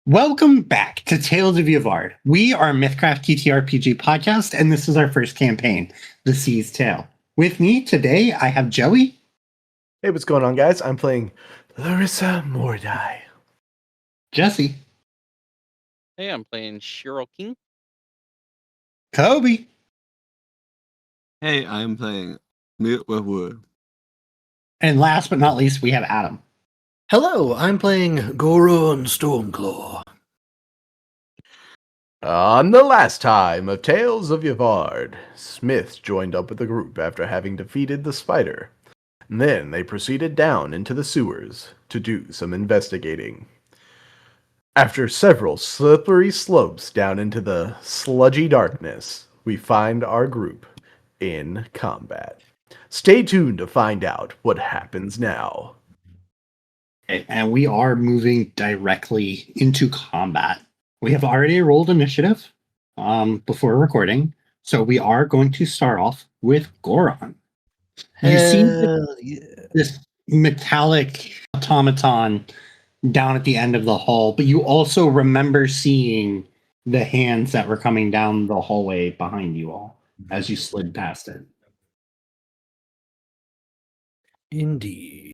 Welcome back to Tales of Yavard. We are a Mythcraft TTRPG podcast, and this is our first campaign, The Sea's Tale. With me today, I have Joey. Hey, what's going on, guys? I'm playing Larissa Mordai. Jesse. Hey, I'm playing Shiro King. Kobe. Hey, I'm playing Wood. And last but not least, we have Adam. Hello, I'm playing Goron Stormclaw. On the last time of Tales of Yavard, Smith joined up with the group after having defeated the spider. Then they proceeded down into the sewers to do some investigating. After several slippery slopes down into the sludgy darkness, we find our group in combat. Stay tuned to find out what happens now. And we are moving directly into combat. We have already rolled initiative before recording, so we are going to start off with Goron. You see this metallic automaton down at the end of the hall, but you also remember seeing the hands that were coming down the hallway behind you all as you slid past it. Indeed.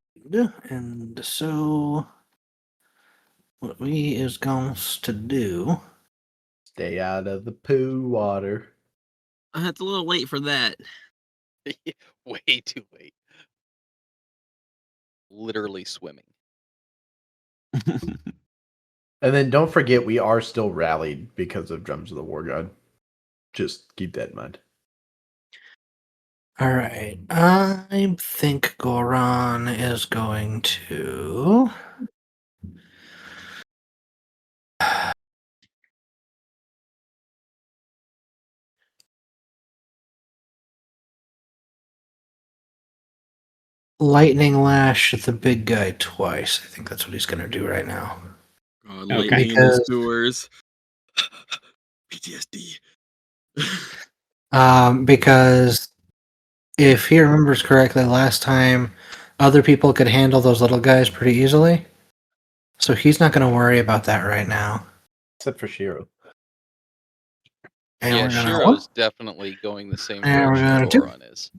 And so, what we is going to do... Stay out of the poo water. It's a little late for that. Way too late. Literally swimming. And then don't forget, we are still rallied because of Drums of the War God. Just keep that in mind. Alright, I think Goron is going to... Lightning Lash at the big guy twice. I think that's what he's going to do right now. Lightning in the sewers. PTSD. Because if he remembers correctly, last time other people could handle those little guys pretty easily. So he's not going to worry about that right now. Except for Shiro. And yeah, we're gonna, Shiro's definitely going the same And we're direction gonna Goron is.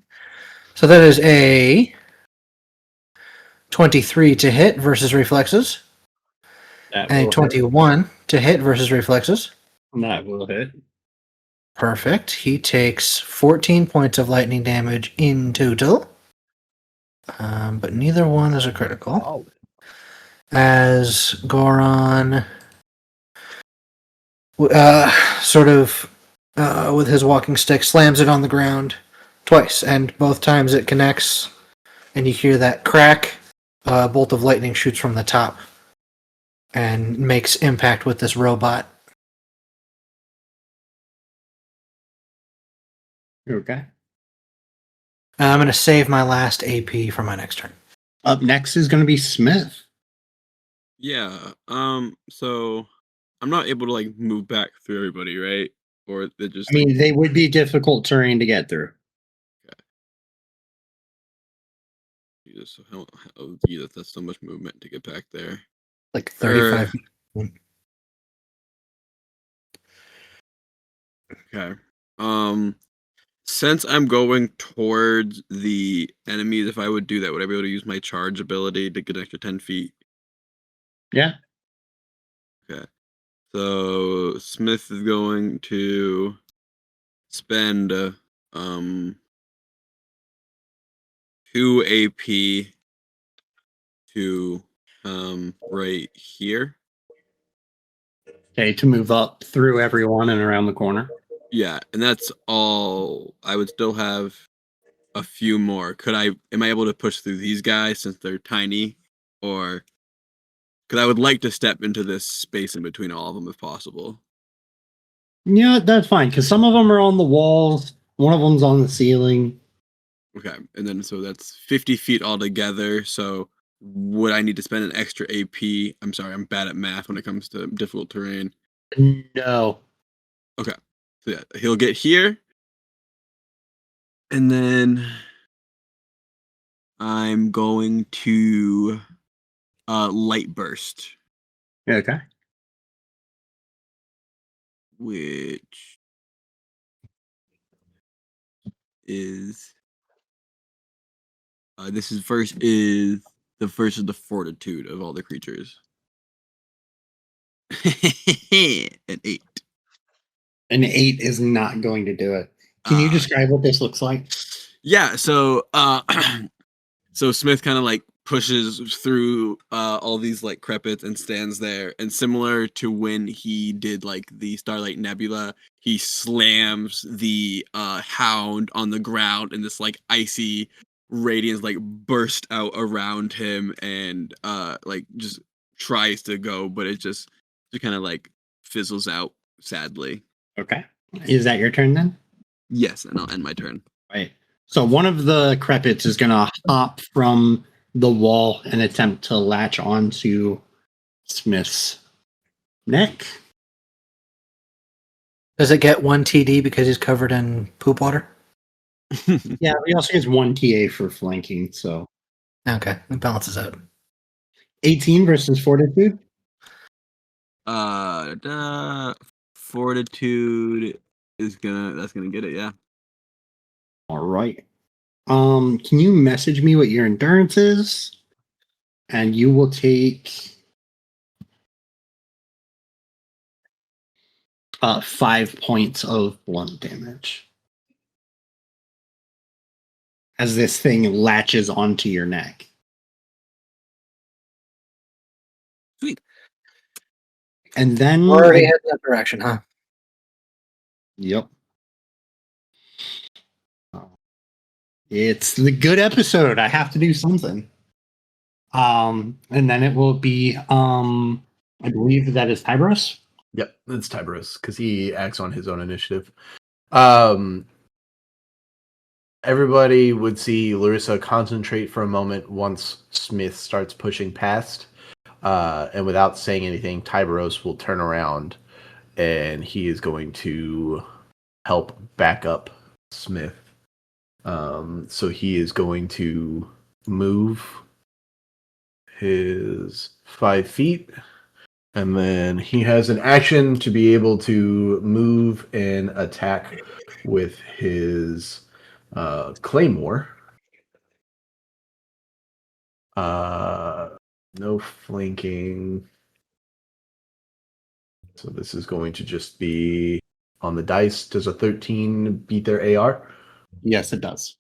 So that is a 23 to hit versus reflexes. And a 21 to hit versus reflexes. That will hit. Perfect. He takes 14 points of lightning damage in total. But neither one is a critical. As Goron with his walking stick slams it on the ground twice, and both times it connects, and you hear that crack. A bolt of lightning shoots from the top and makes impact with this robot. Okay. I'm going to save my last AP for my next turn. Up next is going to be Smith. Yeah. So I'm not able to move back through everybody, right? Or they just. I mean, they would be difficult terrain to get through. Jesus, that's so much movement to get back there. Like 35. Okay. Since I'm going towards the enemies, if I would do that, would I be able to use my charge ability to get an extra 10 feet? Yeah. Okay. So Smith is going to spend 2 AP to right here. Okay, to move up through everyone and around the corner. Yeah, and that's all. I would still have a few more. Am I able to push through these guys since they're tiny? Or because I would like to step into this space in between all of them if possible. Yeah, that's fine, because some of them are on the walls, one of them's on the ceiling. Okay, and then so that's 50 feet altogether. So would I need to spend an extra AP? I'm sorry, I'm bad at math when it comes to difficult terrain. No. Okay, so yeah, he'll get here. And then I'm going to light burst. Okay. which is this is the first of the fortitude of all the creatures. An 8. An 8 is not going to do it. Can you describe what this looks like? Yeah, so so Smith kind of like pushes through all these like crepits and stands there, and similar to when he did like the Starlight Nebula, he slams the hound on the ground, and this like icy radiance like burst out around him, and like just tries to go, but it just kind of like fizzles out sadly. Okay. Is that your turn then? Yes, and I'll end my turn. Right. So one of the crepits is going to hop from the wall and attempt to latch onto Smith's neck. Does it get 1 TD because he's covered in poop water? Yeah, he also gets 1 TA for flanking, so Okay, it balances out. 18 versus fortitude. Fortitude is that's gonna get it, yeah. All right. Can you message me what your endurance is? And you will take 5 points of blunt damage as this thing latches onto your neck. Sweet. And then We're already heading that direction, huh? Yep. It's the good episode. I have to do something. And then it will be I believe that is Tybros. Yep, it's Tybros because he acts on his own initiative. Everybody would see Larissa concentrate for a moment once Smith starts pushing past. And without saying anything, Tybros will turn around and he is going to help back up Smith. So he is going to move his 5 feet. And then he has an action to be able to move and attack with his claymore. No flanking. So this is going to just be on the dice. Does a 13 beat their AR? Yes, it does.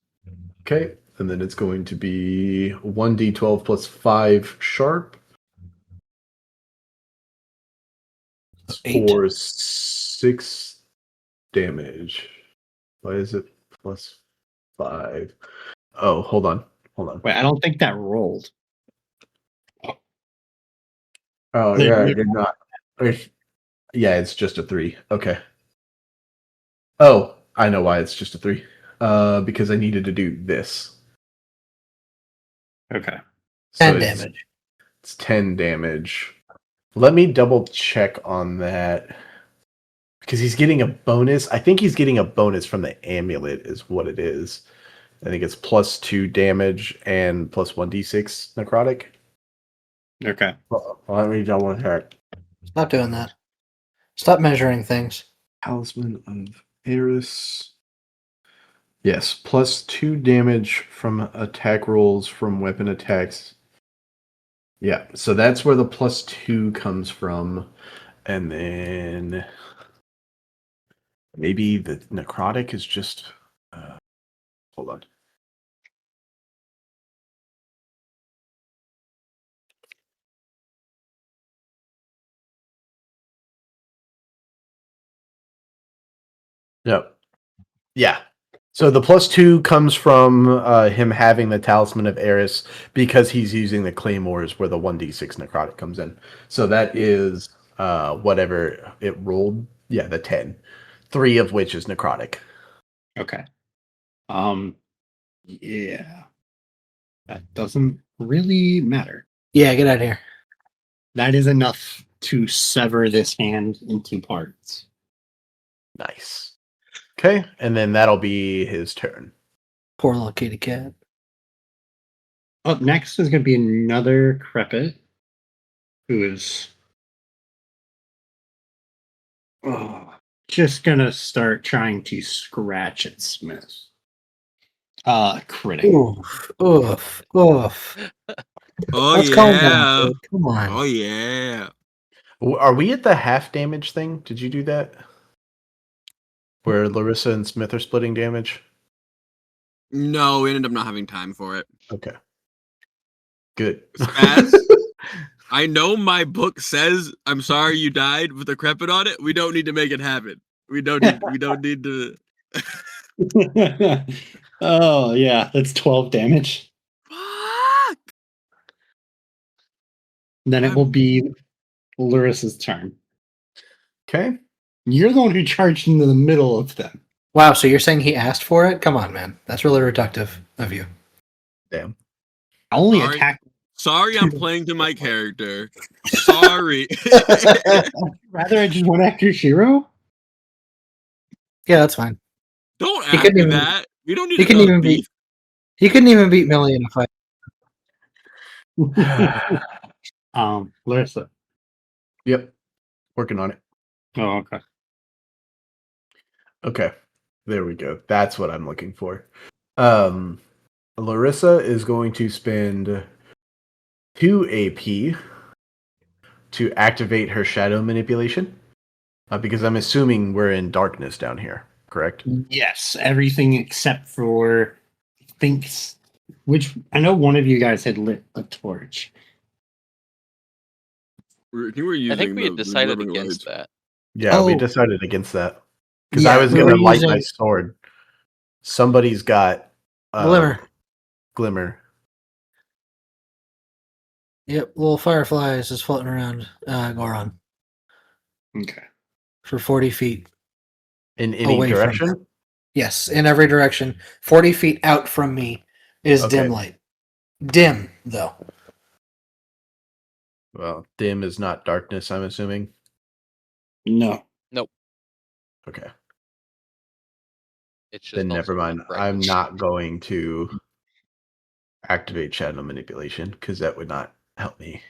Okay. And then it's going to be 1d12 plus 5 sharp. Eight. For 6 damage. Why is it plus 5? Oh, hold on. Wait, I don't think that rolled. Oh, They- yeah, I did not. Yeah, it's just a 3. Okay. Oh, I know why it's just a 3. Because I needed to do this. Okay. 10 damage. It's 10 damage. Let me double check on that. Because he's getting a bonus. I think he's getting a bonus from the amulet, is what it is. I think it's plus 2 damage and plus 1d6 necrotic. Okay. Let me double check. Stop doing that. Stop measuring things. Talisman of Eris. Yes, plus 2 damage from attack rolls from weapon attacks. Yeah, so that's where the plus 2 comes from. And then maybe the necrotic is just. Hold on. Yep. Yeah. So the plus 2 comes from him having the Talisman of Eris because he's using the Claymores where the 1d6 necrotic comes in. So that is whatever it rolled. Yeah, the 10. 3 of which is necrotic. Okay. Yeah. That doesn't really matter. Yeah, get out of here. That is enough to sever this hand into parts. Nice. Okay, and then that'll be his turn. Poor little kitty cat. Up next is going to be another Crepit who is just gonna start trying to scratch at Smith. Critting. Oof, oof, oof. Oh Let's calm down, yeah. dude. Come on. Oh yeah. Are we at the half damage thing? Did you do that? Where Larissa and Smith are splitting damage? No, we ended up not having time for it. Okay. Good. Spaz? I know my book says I'm sorry you died with a crepit on it. We don't need to make it happen. We don't need to Oh yeah, that's 12 damage. Fuck. Then it will be Larissa's turn. Okay. You're the one who charged into the middle of them. Wow, so you're saying he asked for it? Come on, man. That's really reductive of you. Damn. I only Sorry. attack. Sorry I'm playing to my character. Sorry. Rather, I just went after Shiro. Yeah, that's fine. Don't He ask couldn't me even- that. We don't need He to couldn't cause even beef. beat. He couldn't even beat Millie in a fight. Larissa. Yep. Working on it. Oh, okay. Okay. There we go. That's what I'm looking for. Larissa is going to spend 2 AP to activate her shadow manipulation. Because I'm assuming we're in darkness down here, correct? Yes, everything except for thinks. Which I know one of you guys had lit a torch. You were using I think we had the decided ribbon against lights. that. Yeah, we Oh. decided against that. Because Yeah, I was we going were to light my using- sword. Somebody's got Glimmer. Glimmer. Yep, little fireflies is floating around Goron Okay. for 40 feet. In any Away from direction? Yes, in every direction. 40 feet out from me is Okay. dim light. Dim, though. Well, dim is not darkness, I'm assuming. No. Okay. It's just Then never also mind. bright. I'm not going to activate shadow manipulation because that would not help me.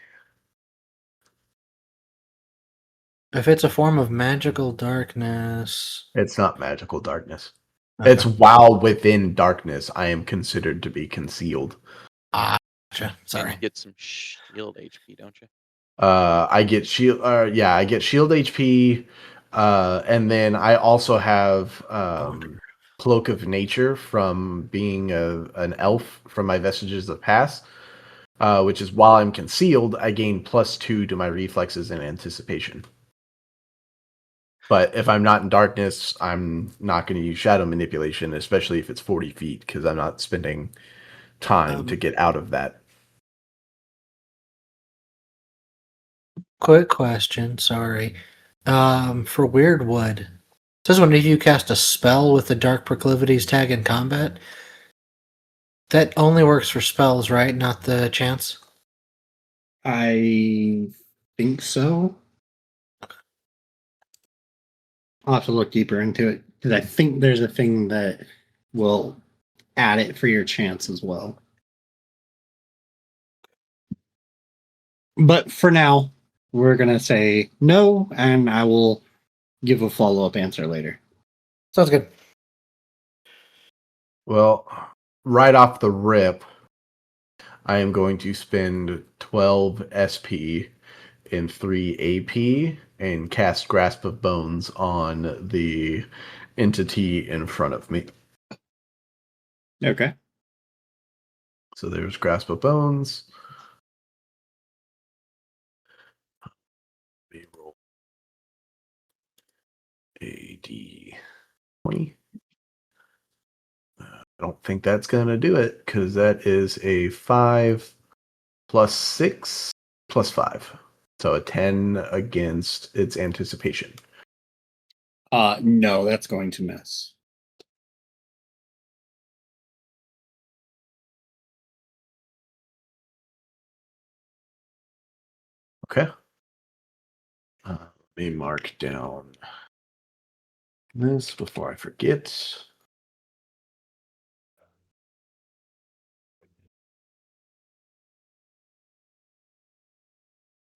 If it's a form of magical darkness. It's not magical darkness. Okay. It's while within darkness, I am considered to be concealed. Gotcha. And Sorry. you get some shield HP, don't you? I get shield. Yeah, I get shield HP, and then I also have cloak of nature from being an elf from my vestiges of past. Which is while I'm concealed, I gain +2 to my reflexes and anticipation. But if I'm not in darkness, I'm not going to use shadow manipulation, especially if it's 40 feet, because I'm not spending time to get out of that. Quick question, sorry. For Weirdwood, says when you cast a spell with the Dark Proclivities tag in combat, that only works for spells, right? Not the chance? I think so. I'll have to look deeper into it because I think there's a thing that will add it for your chance as well. But for now, we're going to say no, and I will give a follow-up answer later. Sounds good. Well, right off the rip, I am going to spend 12 SP and 3 AP and cast Grasp of Bones on the entity in front of me. Okay. So there's Grasp of Bones. Let me roll a D20. I don't think that's going to do it because that is a 5 plus 6 plus 5. So a 10 against its anticipation. No, that's going to miss. Okay. Let me mark down this before I forget.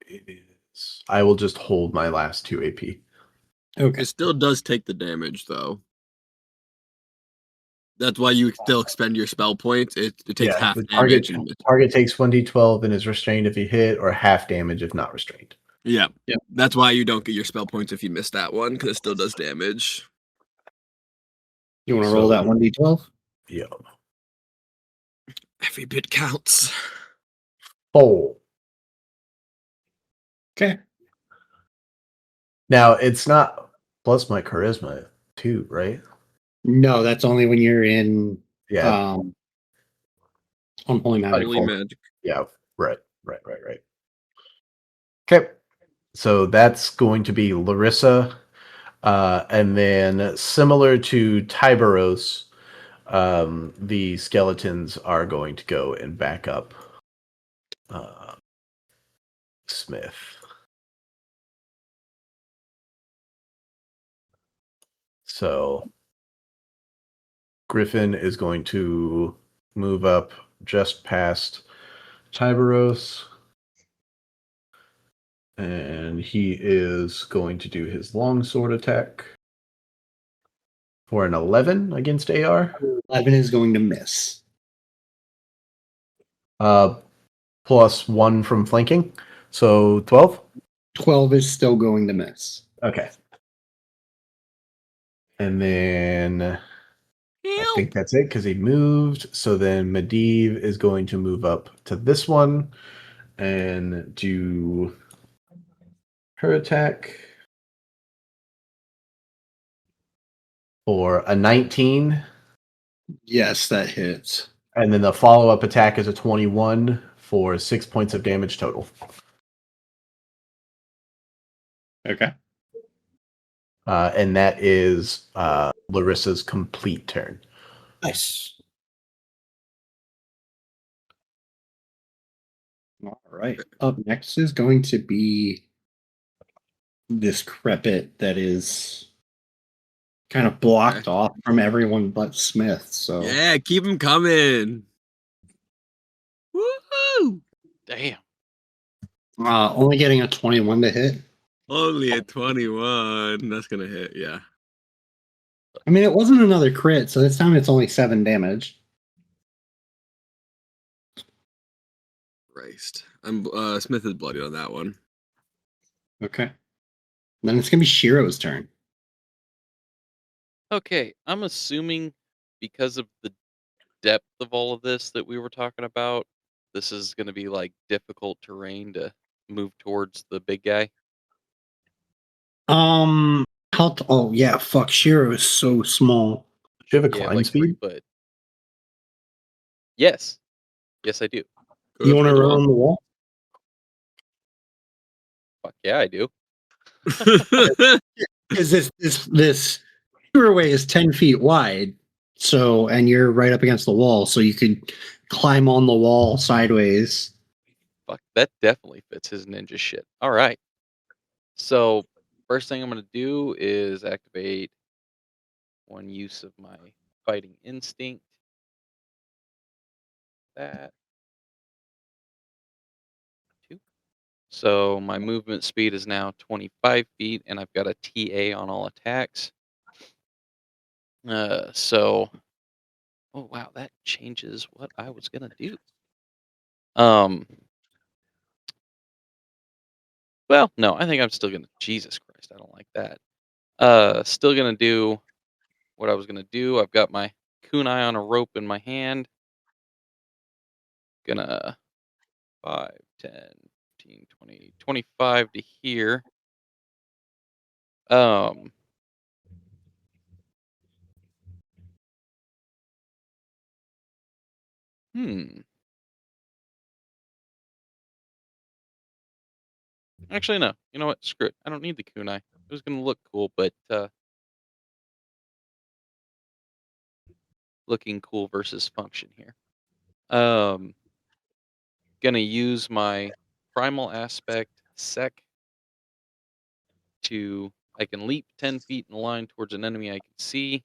It is. I will just hold my last 2 AP. Okay. It still does take the damage, though. That's why you still expend your spell points. It takes half the damage. target takes 1d12 and is restrained if you hit, or half damage if not restrained. Yeah. Yep. That's why you don't get your spell points if you miss that one, because it still does damage. You want to roll So- that 1d12? Yeah. Every bit counts. 4. Okay. Now it's not plus my charisma too, right? No, that's only when you're in Yeah. unholy magic. Holy magic. Yeah. Right. Okay. So that's going to be Larissa. And then similar to Tiberos, the skeletons are going to go and back up Smith. So Griffin is going to move up just past Tiberos. And he is going to do his longsword attack for an 11 against AR. 11 is going to miss. Plus 1 from flanking. So 12? 12 is still going to miss. Okay. And then I think that's it because he moved. So then Medivh is going to move up to this one and do her attack for a 19. Yes, that hits. And then the follow-up attack is a 21 for 6 points of damage total. Okay. And that is Larissa's complete turn. Nice. All right. Up next is going to be this crepit that is kind of blocked off from everyone but Smith. So Yeah, keep them coming. Woohoo! Damn. only getting a 21 to hit. Only a 21. That's going to hit, yeah. I mean, it wasn't another crit, so this time it's only 7 damage. Christ. Smith is bloody on that one. Okay. Then it's going to be Shiro's turn. Okay, I'm assuming because of the depth of all of this that we were talking about, this is going to be like difficult terrain to move towards the big guy. Oh, yeah, fuck. Shiro is so small. Do you have a Yeah, climb like 3 speed? foot. Yes. Yes, I do. Go You want to through the run on the wall? Fuck yeah, I do. wall. Because this doorway is 10 feet wide. So, and you're right up against the wall, so you could climb on the wall sideways. Fuck, that definitely fits his ninja shit. All right. So, first thing I'm going to do is activate one use of my fighting instinct. That. 2. So, my movement speed is now 25 feet, and I've got a TA on all attacks. Oh wow, that changes what I was going to do. Well, no, I think I'm still going to, Jesus Christ, I don't like that. Still going to do what I was going to do. I've got my kunai on a rope in my hand. Gonna 5, 10, 15, 20, 25 to here. Um, hmm. Actually, no. You know what? Screw it. I don't need the kunai. It was gonna look cool, but looking cool versus function here. Um, gonna use my primal aspect sec to. I can leap 10 feet in a line towards an enemy I can see.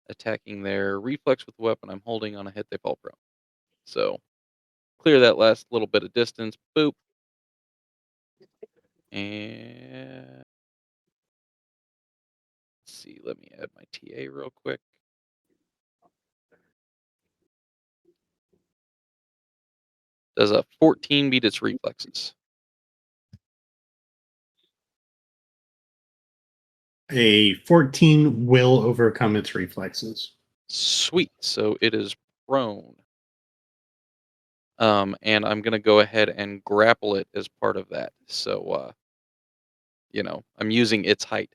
Attacking their reflex with the weapon I'm holding. On a hit, they fall prone. So clear that last little bit of distance. Boop. And see. Let me add my TA real quick. Does a 14 beat its reflexes? A 14 will overcome its reflexes. Sweet. So it is prone. And I'm gonna go ahead and grapple it as part of that. So I'm using its height.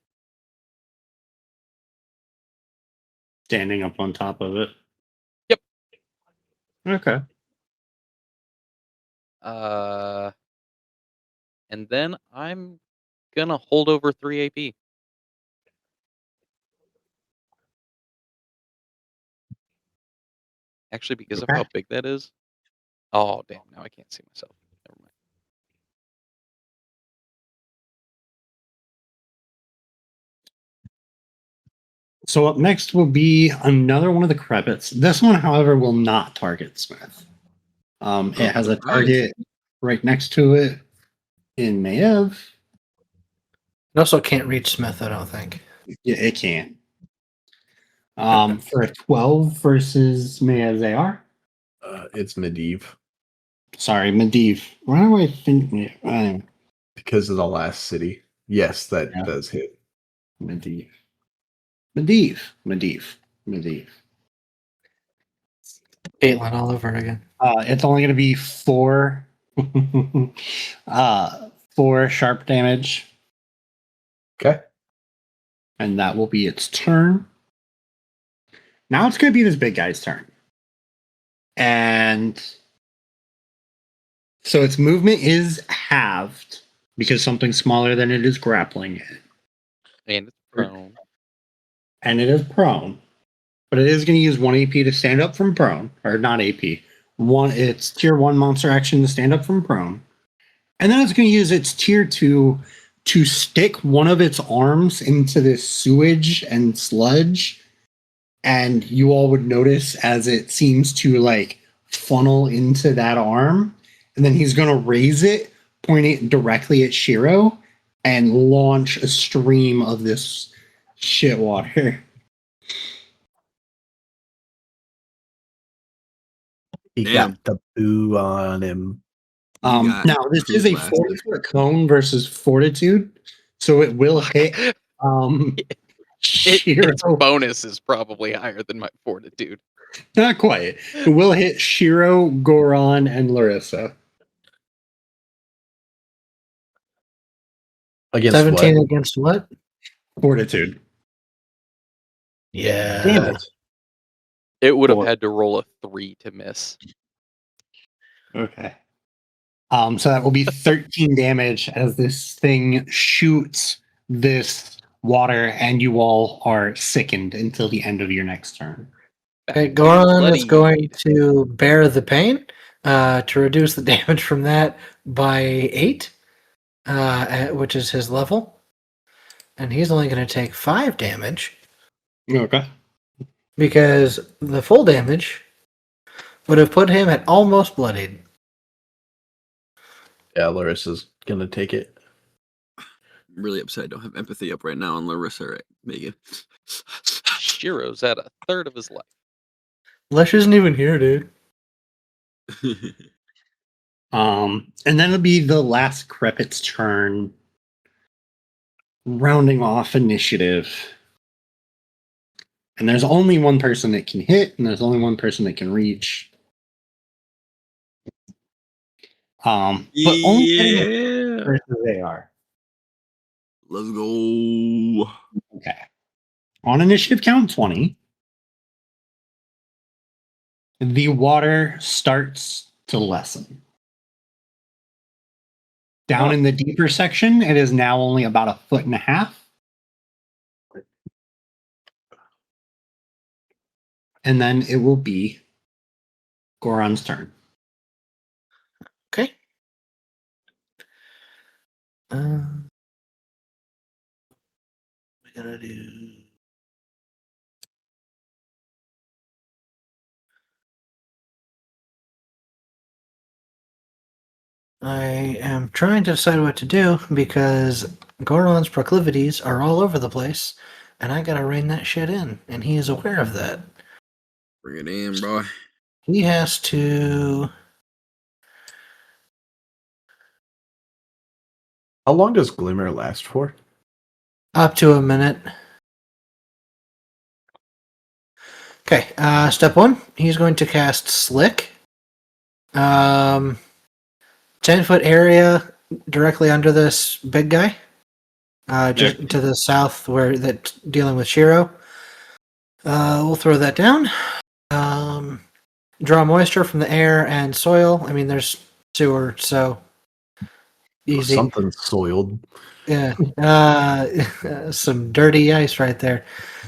Standing up on top of it. Yep. Okay. And then I'm gonna hold over 3 AP. Actually, because of Okay. how big that is. Oh damn! Now I can't see myself. Never mind. So up next will be another one of the credits. This one, however, will not target Smith. It has a surprise. target right next to it in Maev. It also can't reach Smith, I don't think. Yeah, it can. For a 12 versus Maev's AR. It's Medivh Sorry, Medivh. Why do I think anyway, because of the last city. Yes, that Yeah. does hit. Medivh. Caitlin all over again. It's only going to be 4 4 sharp damage, Okay. and that will be its turn. Now it's going to be this big guy's turn. And so its movement is halved because something smaller than it is grappling it. And it's prone. And it is prone. But it is going to use 1 AP to stand up from prone. Or not AP. It's tier 1 monster action to stand up from prone. And then it's going to use its tier 2 to stick one of its arms into this sewage and sludge. And you all would notice as it seems to like funnel into that arm. And then he's going to raise it, point it directly at Shiro, and launch a stream of this shit water. He Damn. got the boo on him. got Now, this is a blasted. 40-foot cone versus fortitude, so it will hit Shiro. Its bonus is probably higher than my fortitude. Not quite. It will hit Shiro, Goron, and Larissa. Against 17 what? against what? Fortitude. Yeah. Damn it. It would have Four. had to roll a 3 to miss. Okay. So that will be 13 damage as this thing shoots this water, and you all are sickened until the end of your next turn. Okay, Back to Goron is going bloodied. to bear the pain to reduce the damage from that by 8, which is his level. And he's only going to take 5 damage Okay. because the full damage would have put him at almost bloodied. Yeah, Larissa's gonna take it. I'm really upset I don't have empathy up right now on Larissa, right, Megan? Shiro's at a third of his life. Lesh isn't even here, dude. And then it'll be the last Crepit's turn, rounding off initiative. And there's only one person that can hit, and there's only one person that can reach. But only yeah. versus they are. Let's go. Okay. On initiative count 20, the water starts to lessen. Down in the deeper section, it is now only about 1.5 feet. And then it will be Goron's turn. Okay. We gotta do. I am trying to decide what to do because Goron's proclivities are all over the place, and I gotta rein that shit in, and he is aware of that. Bring it in, bro. He has to. How long does Glimmer last for? Up to a minute. Okay, step 1, he's going to cast Slick. 10-foot area directly under this big guy. Just to the south where that's dealing with Shiro. We'll throw that down. Draw moisture from the air and soil. I mean, there's sewer, so easy. Something soiled. Yeah. Some dirty ice right there.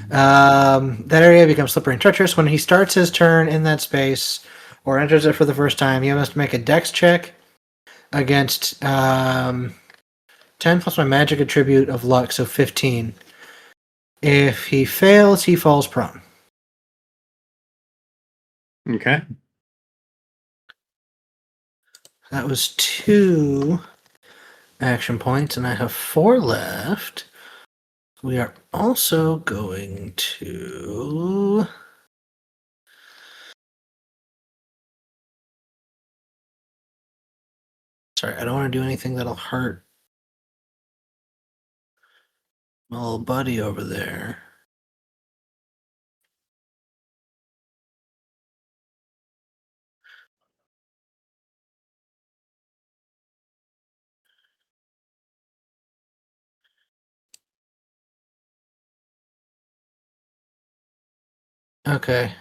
That area becomes slippery and treacherous. When he starts his turn in that space or enters it for the first time, he must make a dex check against 10 plus my magic attribute of luck, so 15. If he fails, he falls prone. Okay. That was 2 action points, and I have 4 left. We are also going to... Sorry, I don't want to do anything that'll hurt my little buddy over there. Okay.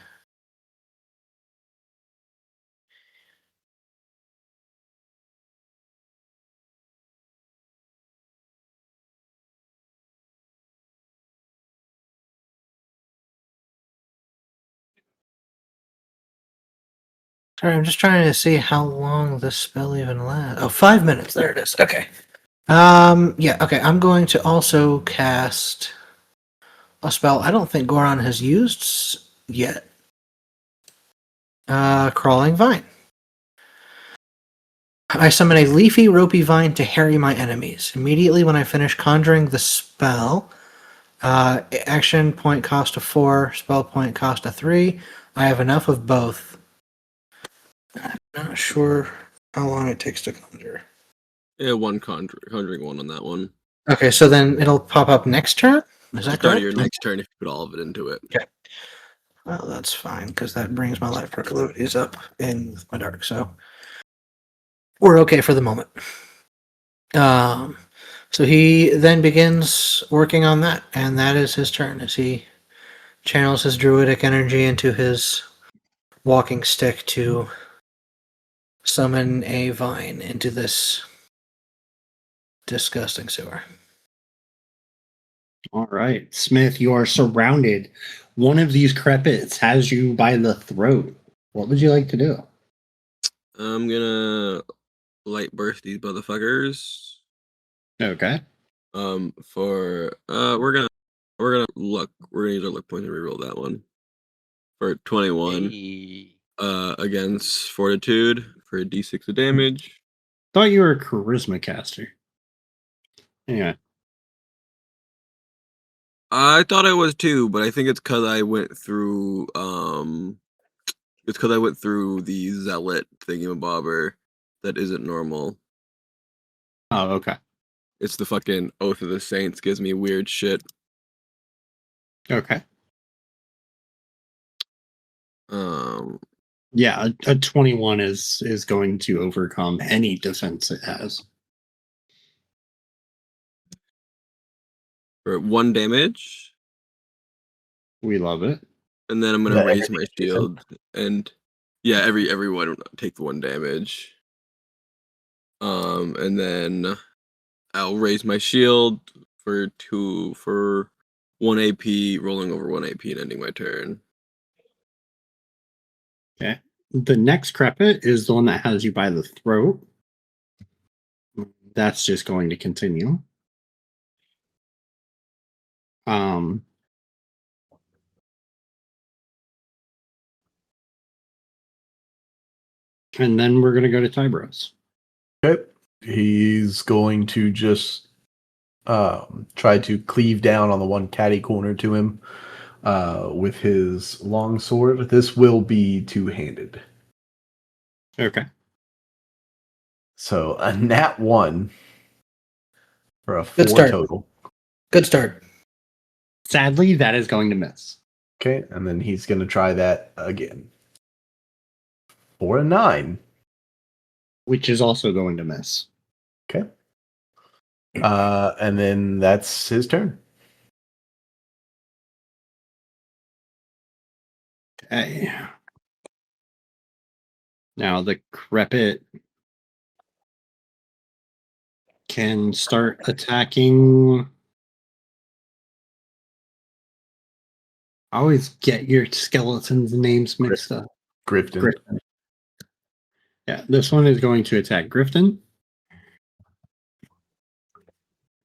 Sorry, I'm just trying to see how long this spell even lasts. Oh, 5 minutes. There it is. Okay. Yeah, okay. I'm going to also cast a spell I don't think Goron has used yet. Crawling Vine. I summon a leafy, ropey vine to harry my enemies. Immediately when I finish conjuring the spell, action point cost of 4, spell point cost of 3. I have enough of both. I'm not sure how long it takes to conjure. Yeah, one conjuring one on that one. Okay, so then it'll pop up next turn? Is that Start correct? of your next turn if you put all of it into it. Okay. Well, that's fine, because that brings my life proclivities up in my dark, so we're okay for the moment. So he then begins working on that, and that is his turn as he channels his druidic energy into his walking stick to summon a vine into this disgusting sewer. All right, Smith, you are surrounded. One of these crepits has you by the throat. What would you like to do? I'm gonna light burst these motherfuckers. Okay. We're gonna use our luck point to reroll that one. For 21. Hey. Against fortitude for a d6 of damage. Thought you were a charisma caster. Anyway. I thought I was too, but I think it's because I went through the zealot thingamabobber that isn't normal. Oh, okay. It's the fucking Oath of the Saints gives me weird shit. Okay. Yeah, a 21 is going to overcome any defense it has. for 1 damage. We love it. And then I'm gonna raise my shield and everyone take the 1 damage. And then I'll raise my shield for 1 AP, rolling over 1 AP and ending my turn. Okay. The next crepit is the one that has you by the throat. That's just going to continue. And then we're going to go to Tybros. Okay. He's going to just try to cleave down on the one catty corner to him with his long sword. This will be two-handed. Okay. So a nat 1 for a 4 Good start. total. Good start. Sadly, that is going to miss. Okay, and then he's going to try that again. For a 9. Which is also going to miss. Okay. And then that's his turn. Okay. Now the Crepit can start attacking. I always get your skeletons' names mixed up. Grifton. Grifton. Yeah, this one is going to attack Grifton.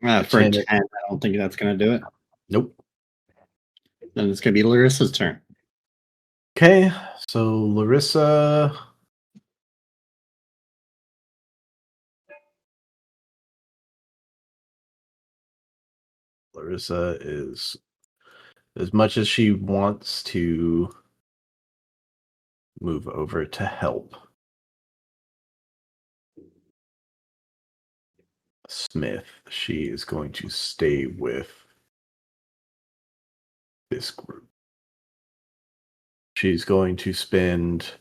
For a 10, I don't think that's going to do it. Nope. Then it's going to be Larissa's turn. Okay, so Larissa. Larissa is, as much as she wants to move over to help Smith, she is going to stay with this group. She's going to spend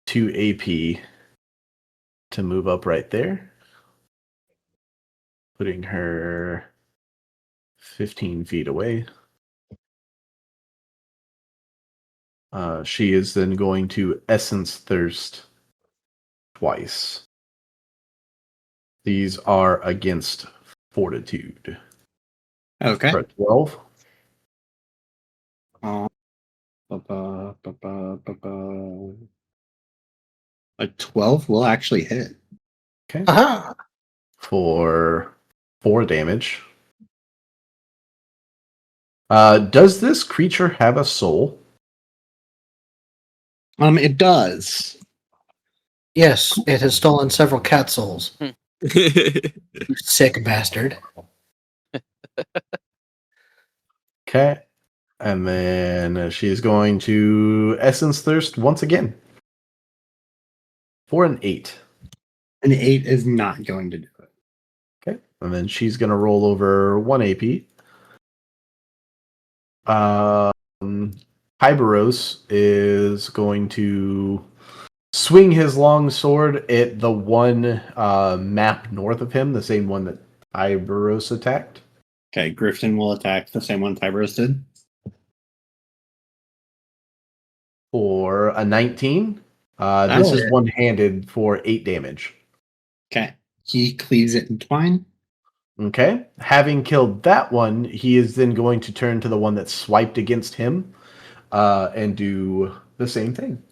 2 AP to move up right there, putting her 15 feet away. She is then going to Essence Thirst twice. These are against Fortitude. Okay. For a 12. A 12 will actually hit. Okay. Aha! For 4 damage. Does this creature have a soul? It does. Yes, it has stolen several cat souls. You sick bastard. Okay. And then she's going to Essence Thirst once again. For an 8. An 8 is not going to do it. Okay. And then she's going to roll over 1 AP. Hyberos is going to swing his long sword at the one map north of him, the same one that Hyberos attacked. Okay, Grifton will attack the same one Tybros did. For a 19. This That'll is hit. one-handed for 8 damage. Okay. He cleaves it in twine. Okay. Having killed that one, he is then going to turn to the one that swiped against him and do the same thing.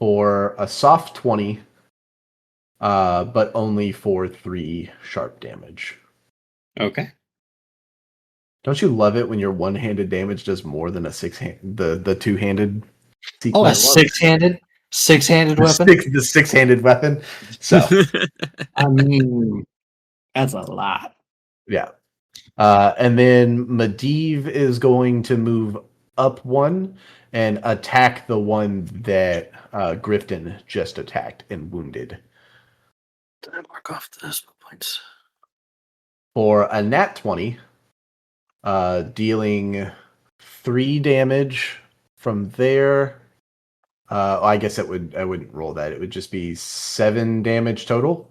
For a soft 20, but only for 3 sharp damage. Okay. Don't you love it when your one-handed damage does more than a the two-handed sequence? Oh, a six-handed weapon? The six-handed weapon. So, I mean, that's a lot. yeah. And then Medivh is going to move up 1 and attack the one that Grifton just attacked and wounded. Did I mark off the decimal points? For a nat 20, dealing 3 damage from there. I guess I wouldn't roll that. It would just be 7 damage total.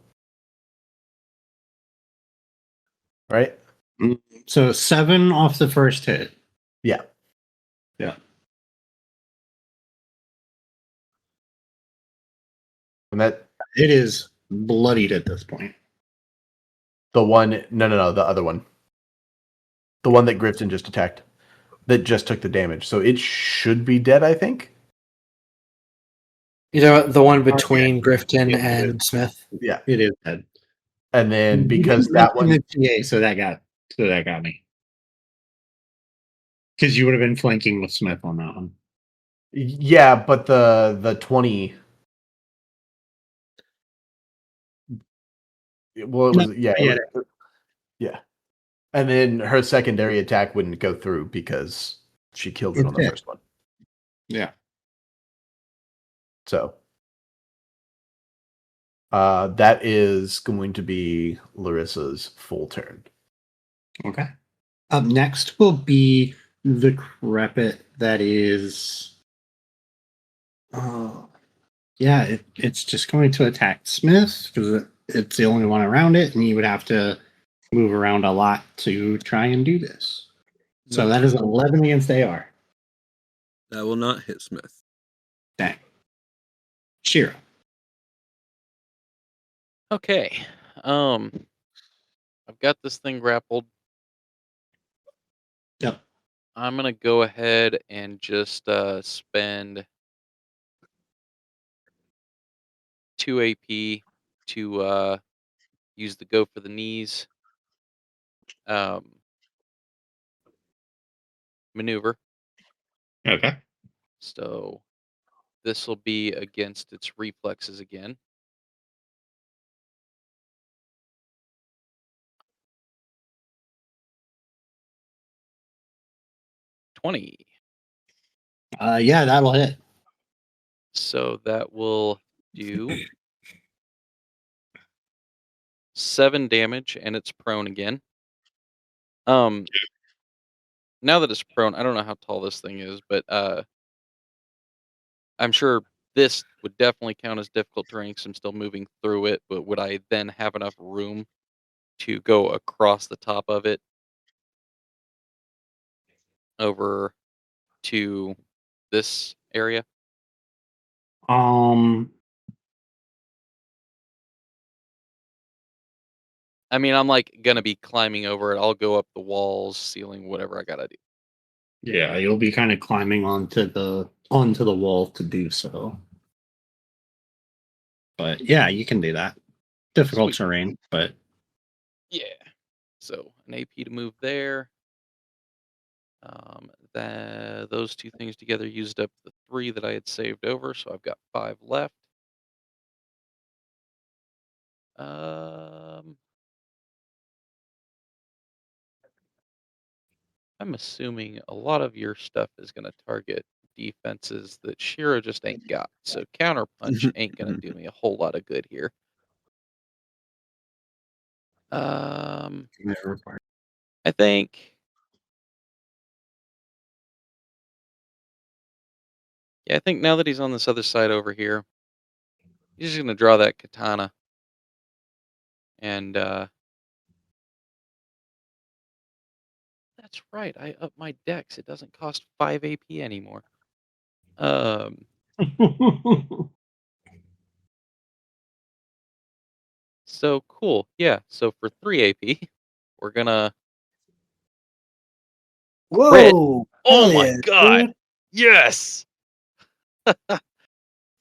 Right? So 7 off the first hit. Yeah. Yeah. And that It is bloodied at this point. the one no, the other one. The one that Grifton just attacked. That just took the damage. So it should be dead, I think. You know, the one between Grifton It and is. Smith. Yeah. It is dead. And then You because didn't that mention one the TA, so that got me. Because you would have been flanking with Smith on that one. yeah, but the 20 Well, it was yeah, Yeah. yeah. And then her secondary attack wouldn't go through because she killed it on the first one. Yeah. So that is going to be Larissa's full turn. Okay. Up next will be the Crepit that is. It's just going to attack Smith because it's the only one around it, and you would have to move around a lot to try and do this. So Nope. that is 11 against AR. That will not hit Smith. Dang. Shiro. Okay. I've got this thing grappled. Yep. I'm gonna go ahead and just spend 2 AP to use the go for the knees maneuver. Okay. So this will be against its reflexes again. $20. Yeah, that'll hit. So that will do 7 damage, and it's prone again. Now that it's prone, I don't know how tall this thing is, but I'm sure this would definitely count as difficult terrain 'cause I'm still moving through it, but would I then have enough room to go across the top of it over to this area? Um, I mean, I'm, like, gonna be climbing over it. I'll go up the walls, ceiling, whatever I gotta do. yeah, you'll be kind of climbing onto the wall to do so. But yeah, you can do that. Difficult Sweet. terrain, but Yeah. So, an AP to move there. Those 2 things together used up the 3 that I had saved over, so I've got 5 left. Um, I'm assuming a lot of your stuff is gonna target defenses that Shiro just ain't got, so counterpunch ain't gonna do me a whole lot of good here. Um, I think I think now that he's on this other side over here, he's just gonna draw that katana and, that's right, I upped my dex, it doesn't cost 5 AP anymore. Um, so cool, yeah, so for 3 AP, we're gonna crit. Whoa! Oh Hell my yeah, god! dude! Yes!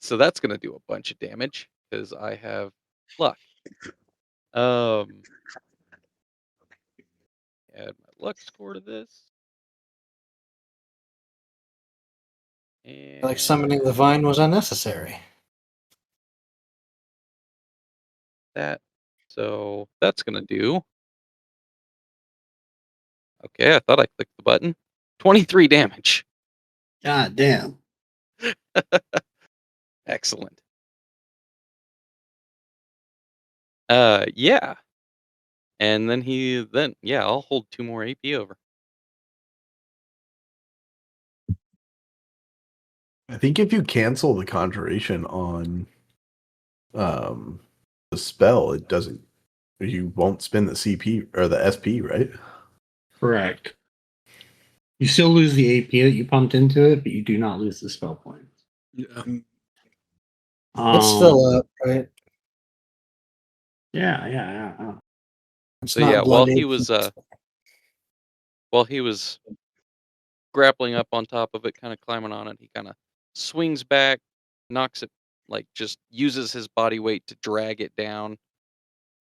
So that's gonna do a bunch of damage because I have luck. Um, add my luck score to this. Like summoning the And vine was unnecessary. that. So that's gonna do. Okay, I thought I clicked the button. 23 damage. God damn. Excellent. Yeah. And then yeah, I'll hold 2 more AP over. I think if you cancel the conjuration on um the spell, it doesn't you won't spend the CP or the SP, right? Correct. You still lose the AP that you pumped into it, but you do not lose the spell points. Yeah. It's still up, right? Yeah. It's So yeah, not blood. AP. while he was grappling up on top of it, kind of climbing on it, he kind of swings back, knocks it, like just uses his body weight to drag it down,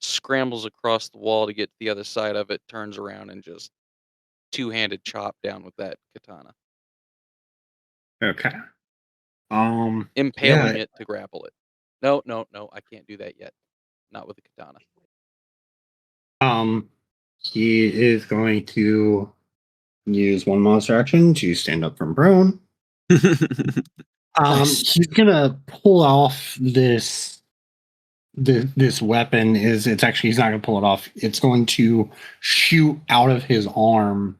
scrambles across the wall to get to the other side of it, turns around and just two-handed chop down with that katana, Okay. impaling Yeah. it to grapple it. No, I can't do that yet. Not with the katana. He is going to use one monster action to stand up from prone. Nice. He's gonna pull off this weapon. It's actually, he's not gonna pull it off. It's going to shoot out of his arm,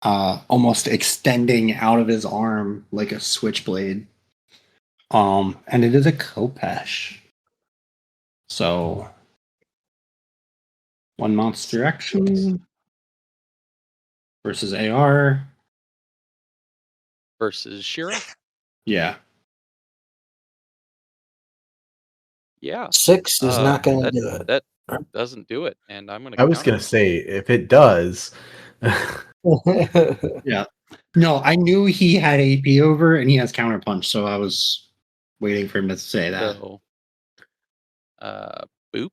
almost extending out of his arm like a switchblade. And it is a Kopesh. So one monster action versus AR. Versus Shiro. Yeah. Yeah. 6 is not going to that, do it. That doesn't do it, and I'm gonna. I was gonna say if it does, Yeah. No, I knew he had AP over and he has counterpunch, so I was waiting for him to say that. So, boop.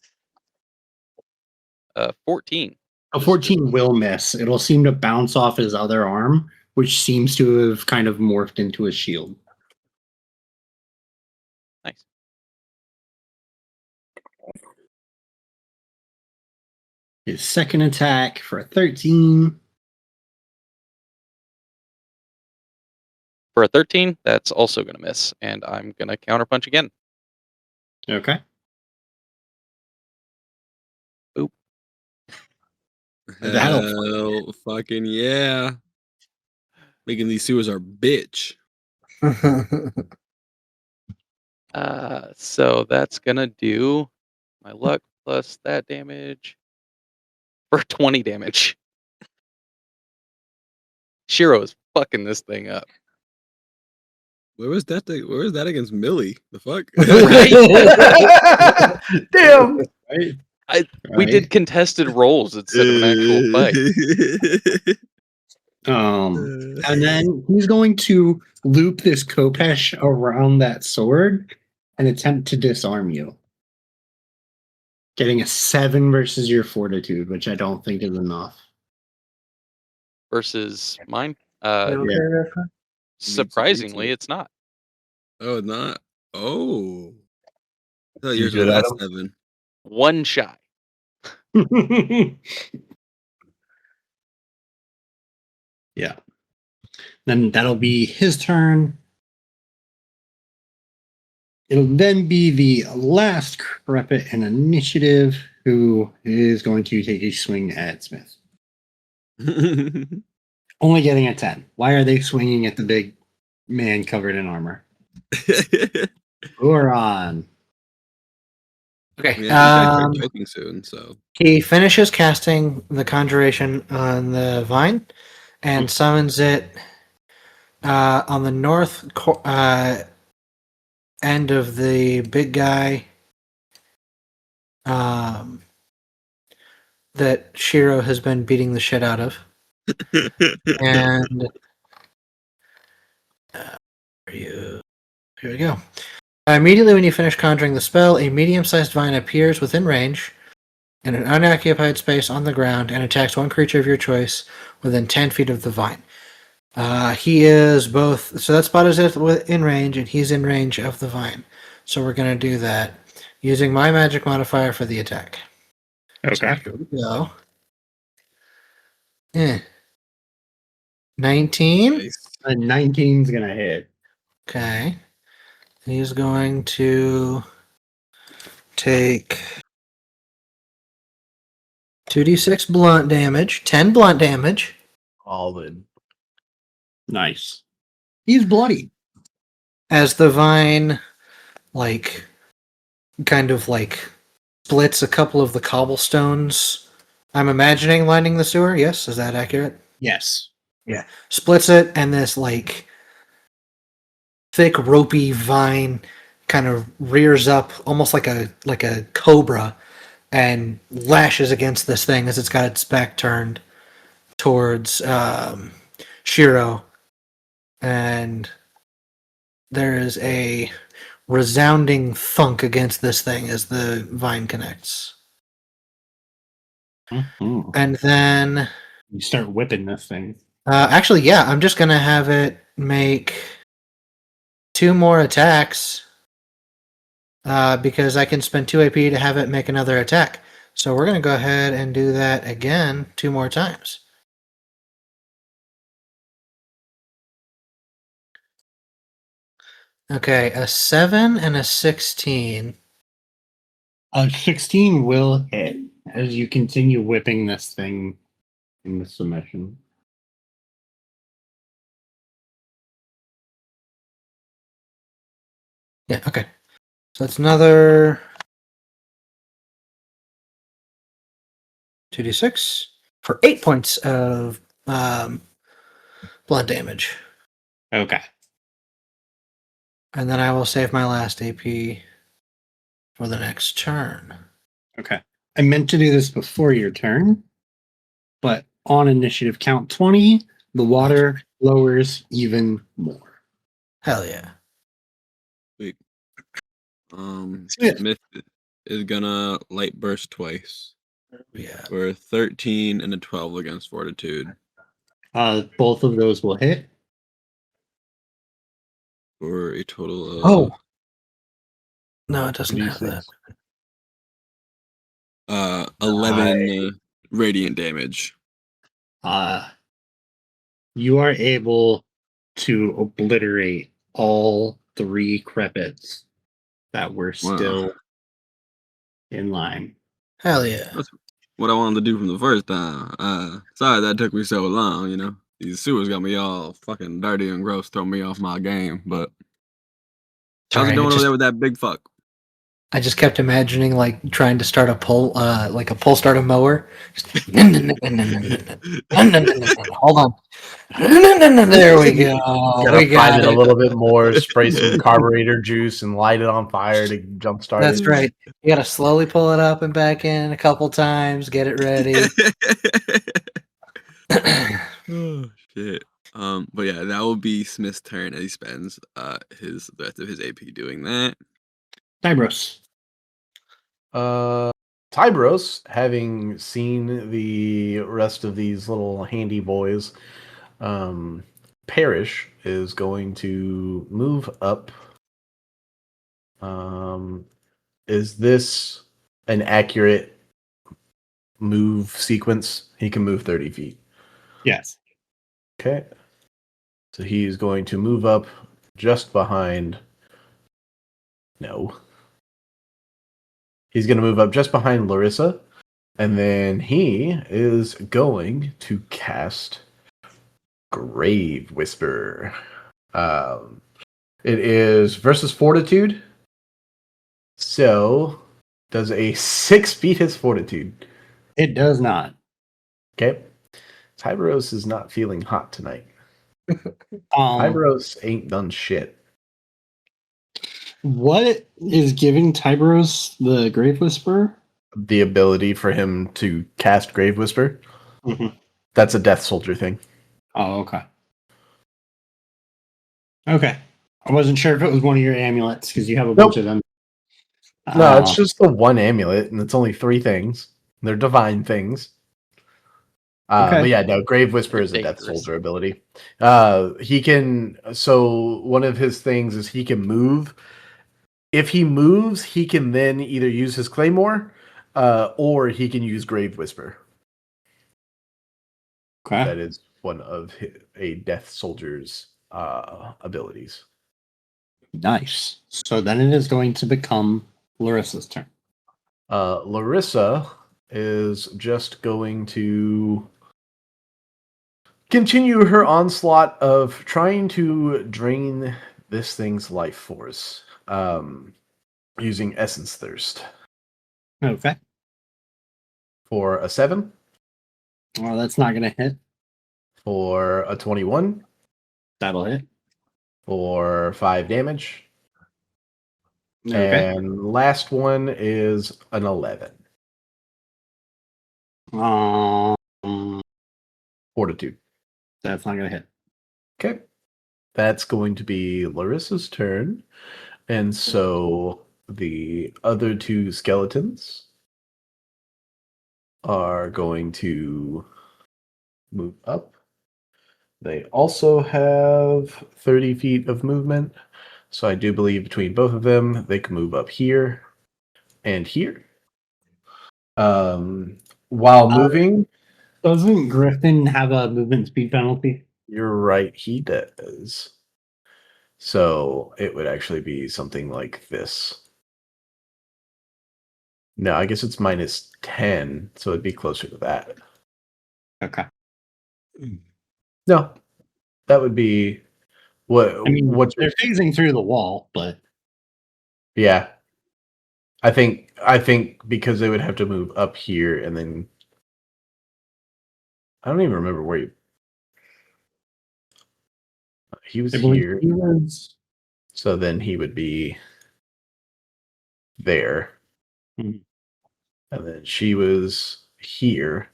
14. A 14 will miss. It'll seem to bounce off his other arm, which seems to have kind of morphed into a shield. Nice. His second attack for a 13. For a 13, that's also gonna miss, and I'm gonna counterpunch again. Okay. Hell fucking yeah. Making these sewers our bitch. So that's gonna do my luck plus that damage for 20 damage. Shiro is fucking this thing up. Where was that against Millie? The fuck? damn. Right. We did contested rolls instead of an actual fight. And then he's going to loop this Kopesh around that sword and attempt to disarm you. Getting a 7 versus your fortitude, which I don't think is enough. Versus mine. Yeah. Surprisingly, it's not. Oh, not. Oh. I thought yours You was good, at Adam? 7. One shy. Yeah. Then that'll be his turn. It'll then be the last Crepit in initiative who is going to take a swing at Smith. Only getting a 10. Why are they swinging at the big man covered in armor? Goron. Okay. I mean, I think I start joking soon, so. He finishes casting the conjuration on the vine and summons it on the north end of the big guy that Shiro has been beating the shit out of. And here we go. Immediately when you finish conjuring the spell, a medium-sized vine appears within range in an unoccupied space on the ground and attacks one creature of your choice within 10 feet of the vine. He is both, so that spot is in range, and he's in range of the vine. So we're going to do that using my magic modifier for the attack. Okay. So here we go. 19. Nice. A 19's going to hit. Okay. He's going to take 2d6 blunt damage, 10 blunt damage. All in. Nice. He's bloody. As the vine, kind of splits a couple of the cobblestones. I'm imagining lining the sewer. Yes, is that accurate? Yes. Yeah. Splits it, and this thick, ropey vine kind of rears up, almost like a cobra, and lashes against this thing as it's got its back turned towards Shiro. And there is a resounding thunk against this thing as the vine connects. Mm-hmm. And then You start whipping this thing. actually, yeah, I'm just gonna have it make 2 more attacks because I can spend 2 AP to have it make another attack. So we're going to go ahead and do that again 2 more times. Okay, a 7 and a 16. A 16 will hit as you continue whipping this thing in the submission. Yeah, okay. So that's another 2d6 for 8 points of blood damage. Okay. And then I will save my last AP for the next turn. Okay. I meant to do this before your turn, but on initiative count 20, the water lowers even more. Hell yeah. Wait. Smith. Smith is gonna light burst twice Yeah. for 13 and a 12 against fortitude Both of those will hit. for a total of Oh. No, it doesn't have that. 11 radiant damage. You are able to obliterate all 3 crepits that were still in line. Hell yeah. That's what I wanted to do from the first time. Sorry that took me so long, you know. These sewers got me all fucking dirty and gross, throwing me off my game, but how's Sorry, it going over there with that big fuck? I just kept imagining like trying to start a pull, like a pull start a mower. Hold on. There we go. Gotta We prime got it a it. little bit more, spray some carburetor juice, and light it on fire to jumpstart That's it. right. You got to slowly pull it up and back in a couple times, get it ready. Oh shit. But yeah, that will be Smith's turn as he spends his the rest of his AP doing that. Tybros. Tybros, having seen the rest of these little handy boys perish, is going to move up. Is this an accurate move sequence? He can move 30 feet. Yes. Okay. So he's going to move up just behind. No. He's going to move up just behind Larissa. And then he is going to cast Grave Whisper. It is versus Fortitude. So, does a 6 beat his Fortitude? It does not. Okay. Tyberos is not feeling hot tonight. Tyberos ain't done shit. What is giving Tybros the Grave Whisperer? The ability for him to cast Grave Whisper. Mm-hmm. That's a Death Soldier thing. Oh, okay. Okay. I wasn't sure if it was one of your amulets because you have a bunch of them. No, it's just the one amulet, and it's only 3 things. They're divine things. Okay. But yeah, no, Grave Whisper is a Death Dangerous. Soldier ability. He can. So one of his things is he can move. If he moves, he can then either use his Claymore, or he can use Grave Whisper. Okay. That is one of a Death Soldier's abilities. Nice. So then it is going to become Larissa's turn. Larissa is just going to continue her onslaught of trying to drain this thing's life force using Essence Thirst Okay. for a 7, Well, that's not going to hit. for a 21, That'll hit. for 5 damage. Okay. And last one is an 11. Fortitude. That's not going to hit. Okay. That's going to be Larissa's turn. And so the other 2 skeletons are going to move up. They also have 30 feet of movement. So I do believe between both of them, they can move up here and here. While moving, Doesn't Griffin have a movement speed penalty? you're right, he does. So it would actually be something like this. No, I guess it's minus 10, so it'd be closer to that. Okay. No, that would be what? I mean, What's they're phasing through the wall, but yeah? I think because they would have to move up here and then I don't even remember where he was I believe here, he was. so then he would be there, Mhm. and then she was here.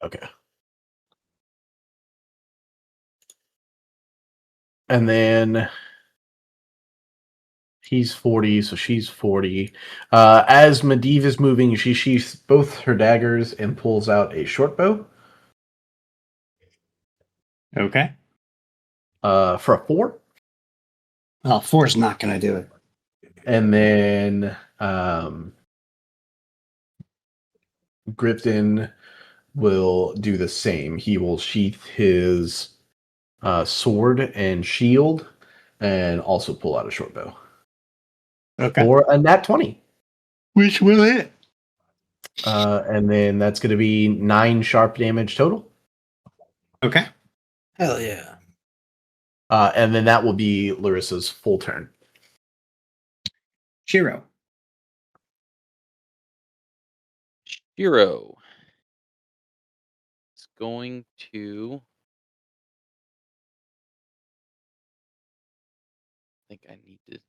Okay. And then he's 40, so she's 40. As Medivh is moving, she sheaths both her daggers and pulls out a short bow. Okay. For a 4. Well, 4's not going to do it. And then Grifton will do the same. He will sheath his sword and shield and also pull out a short bow. Okay. For a nat 20. Which will hit. And then that's going to be 9 sharp damage total. Okay. Hell yeah. And then that will be Larissa's full turn. Shiro. Hero is going to. I think I need to. I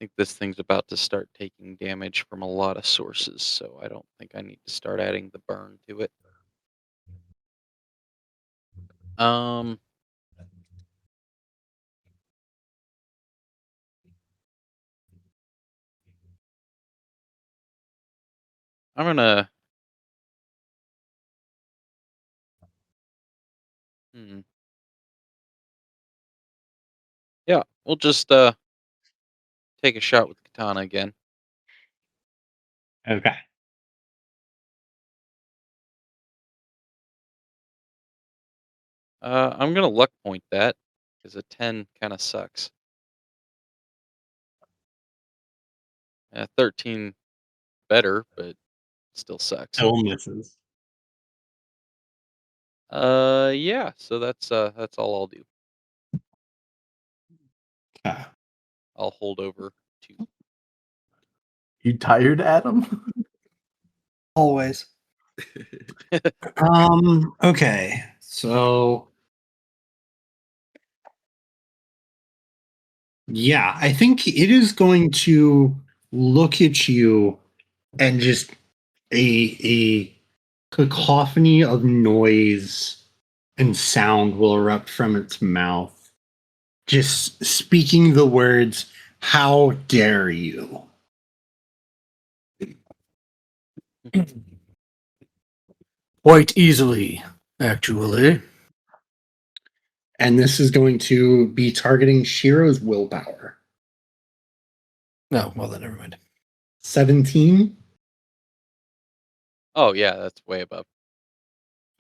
think this thing's about to start taking damage from a lot of sources, so I don't think I need to start adding the burn to it. Um, I'm gonna. Hmm. Yeah, we'll just take a shot with the katana again. Okay. I'm gonna luck point that because a 10 kind of sucks. 13 better, but still sucks. Still misses. Yeah. So that's all I'll do. Okay. I'll hold over 2. You tired, Adam? Always. Okay. So yeah, I think it is going to look at you and just a cacophony of noise and sound will erupt from its mouth, just speaking the words, "How dare you?" Quite easily, actually. And this is going to be targeting Shiro's willpower. No, well then, never mind. 17. Oh yeah, that's way above.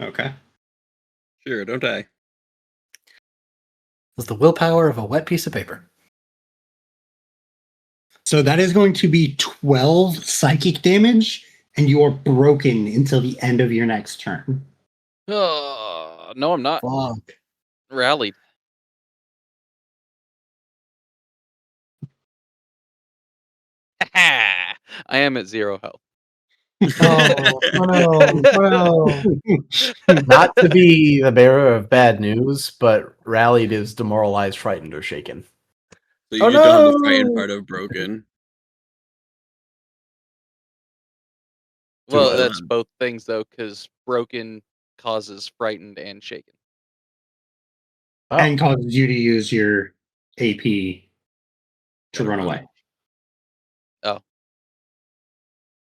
Okay. Sure, don't I? It's the willpower of a wet piece of paper. So that is going to be 12 psychic damage, and you are broken until the end of your next turn. No, I'm not. Fuck. Rallied. I am at 0 health. Oh, no. Not to be the bearer of bad news, but rallied is demoralized, frightened, or shaken. So you Oh, just don't have the frightened no! part of broken. So Well, what? that's both things though, because broken causes frightened and shaken. Oh, And causes you to use your AP to run away. Oh,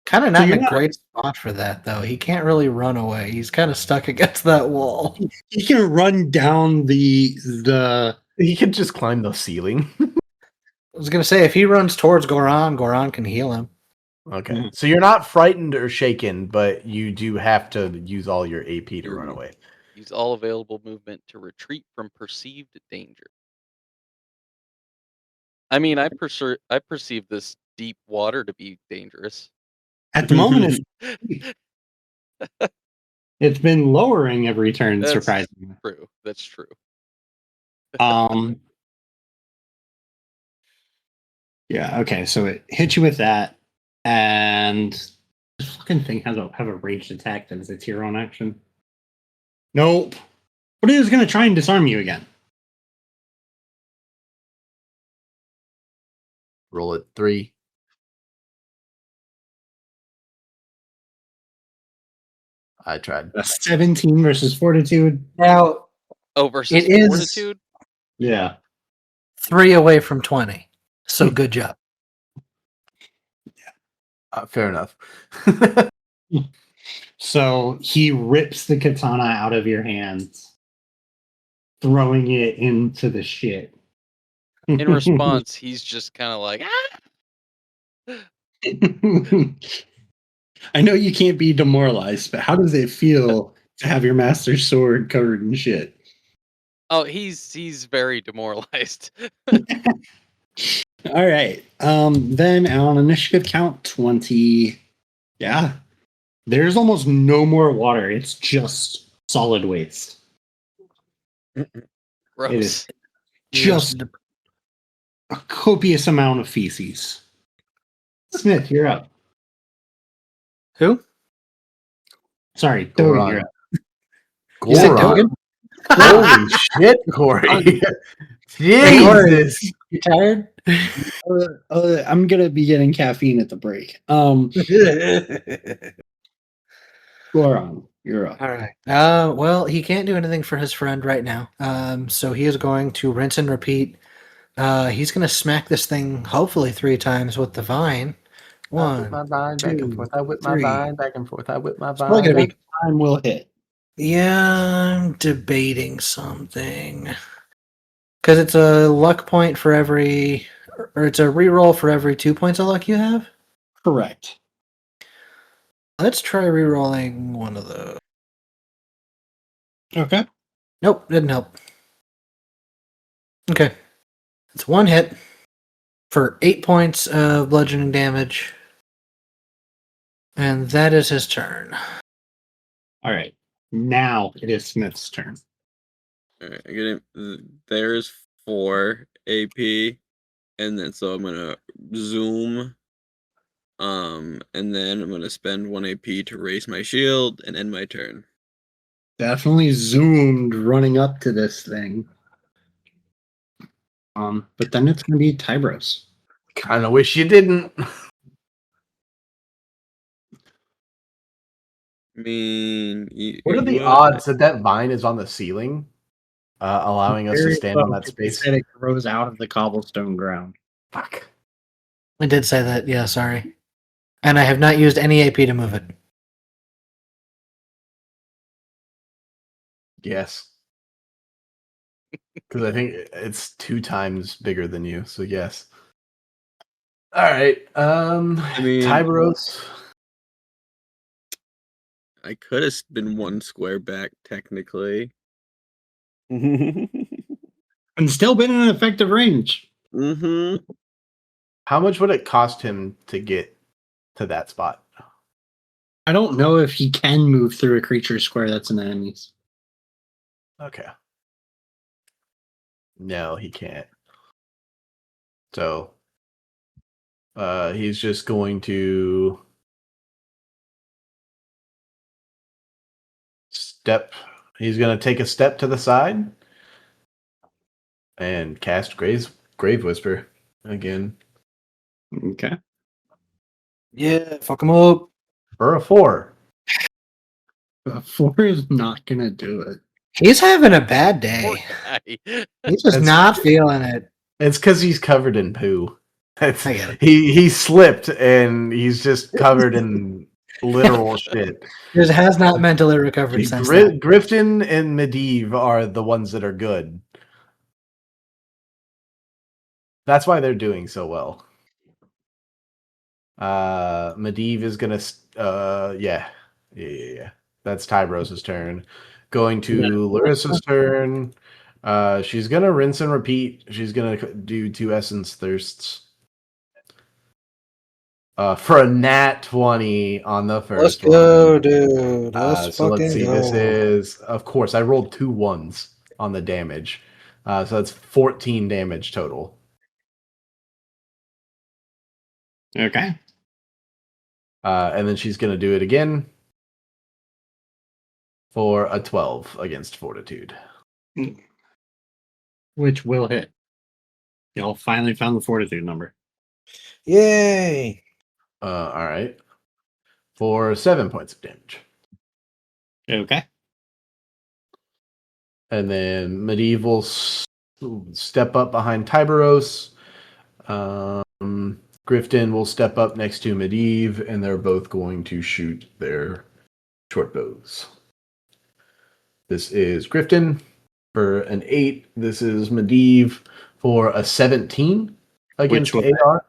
Kind of So not in you're a not- great spot for that, though. He can't really run away. He's kind of stuck against that wall. He can run down the he could just climb the ceiling. was gonna say if he runs towards Goron, Goron can heal him. Okay. Mhm. So you're not frightened or shaken, but you do have to use all your AP to run away. Use all available movement to retreat from perceived danger. I mean, I perceive this deep water to be dangerous. At the moment, it's been lowering every turn, That's surprisingly. true. That's true. Yeah, okay, so it hits you with that, and this fucking thing has a ranged attack that is its hero in action. Nope. But it is gonna try and disarm you again. Roll it 3. I tried. A 17 versus fortitude. Now Oh, versus it is fortitude? Yeah. 3 away from 20. So good job. Fair enough. So he rips the katana out of your hands, throwing it into the shit. In response, he's just kind of like, I know you can't be demoralized, but how does it feel to have your master's sword covered in shit? oh, he's very demoralized. All right. Then on initiative count 20, yeah, there's almost no more water. It's just solid waste. Gross. It is just a copious amount of feces. Smith, you're up. Who? Sorry, Dogan, Goron. you're up. You said Goron. Dogan? Holy shit, Corey. Hey, Corey, Jesus. you tired? I'm gonna be getting caffeine at the break. Goron, you're up. All right. Well, he can't do anything for his friend right now. So he is going to rinse and repeat. He's going to smack this thing hopefully 3 times with the vine. I whip my 1, vine back and 2, forth. I whip my 3. vine back and forth. I whip my It's probably vine. going to be. Time will hit. Yeah, I'm debating something. Because it's a luck point for every, or it's a reroll for every 2 points of luck you have. Correct. Let's try rerolling one of those. Okay. Nope, didn't help. Okay. It's 1 hit for 8 points of bludgeoning damage. And that is his turn. All right. Now it is Smith's turn. All right, I get it. There's 4 AP, and then so I'm gonna zoom. And then I'm gonna spend 1 AP to raise my shield and end my turn. Definitely zoomed running up to this thing. But then it's gonna be Tybros. Kind of wish you didn't. I mean, What are the odds that that vine is on the ceiling, allowing us to Very stand low, on that because space? It said it grows out of the cobblestone ground. Fuck. I did say that, yeah, sorry. And I have not used any AP to move it. Yes. Because I think it's 2 times bigger than you, so yes. All right. I mean, Tybros. I could have been 1 square back technically. And still been in an effective range. Mm-hmm. How much would it cost him to get to that spot? I don't know if he can move through a creature square that's an enemy's. Okay. No, he can't. So he's just going to step. He's going to take a step to the side and cast Grave Whisper again Okay. Yeah, fuck him up. for a 4. A 4 is not gonna do it. He's having a bad Poor day. guy. He's just That's- not feeling it. It's because he's covered in poo. I get it. He slipped and he's just covered in literal shit. He has not mentally recovered since that. Grifton and Medivh are the ones that are good. That's why they're doing so well. Medivh is gonna. Yeah. That's Tybros's turn. Going to Larissa's turn. She's gonna rinse and repeat. She's gonna do 2 essence thirsts. For a nat 20 on the Let's first go, one. dude. Let's So let's fucking see. go. This is, of course, I rolled 2 1s on the damage. So that's 14 damage total. Okay. And then she's going to do it again for a 12 against Fortitude. Which will hit. Y'all finally found the fortitude number. Yay! All right. For 7 points of damage. Okay. And then Medieval step up behind Tyberos. Grifton will step up next to Medivh, and they're both going to shoot their short bows. This is Grifton for an 8. This is Medivh for a 17 against Which will AR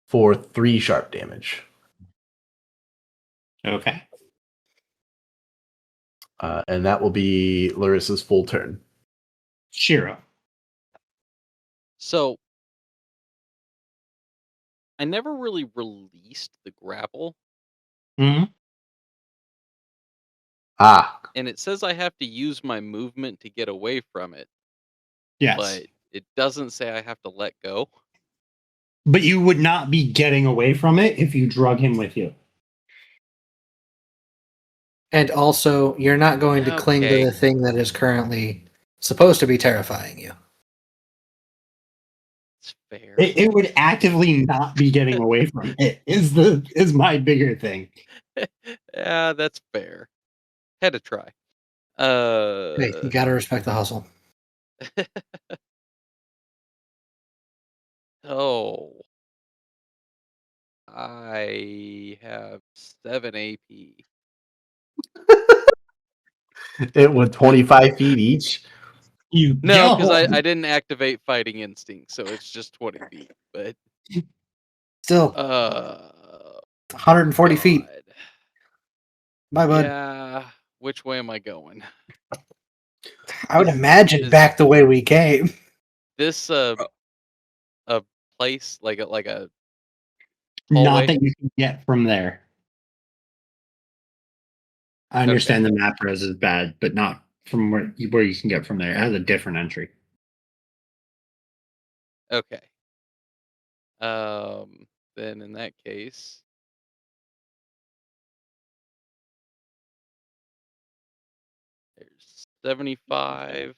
for 3 sharp damage. Okay. And that will be Larissa's full turn. Shiro. So I never really released the grapple, Mm-hmm. and it says I have to use my movement to get away from it, Yes. but it doesn't say I have to let go. But you would not be getting away from it if you drug him with you. And also, you're not going to cling to Okay. the thing that is currently supposed to be terrifying you. It's fair. It would actively not be getting away from it. Is my bigger thing. Yeah, that's fair. Had to try. Hey, you gotta respect the hustle. Oh, I have 7 AP. It with 25 feet each. You No, because I don't. didn't activate fighting instinct, so it's just 20 feet. But Still, 140 feet. God. Bye, bud. Yeah, which way am I going? I would imagine back the way we came. This a place like a Not hallway? that you can get from there. I understand the map res is bad, but not from where you can get from there. It has a different entry. Okay. Then in that case, there's 75.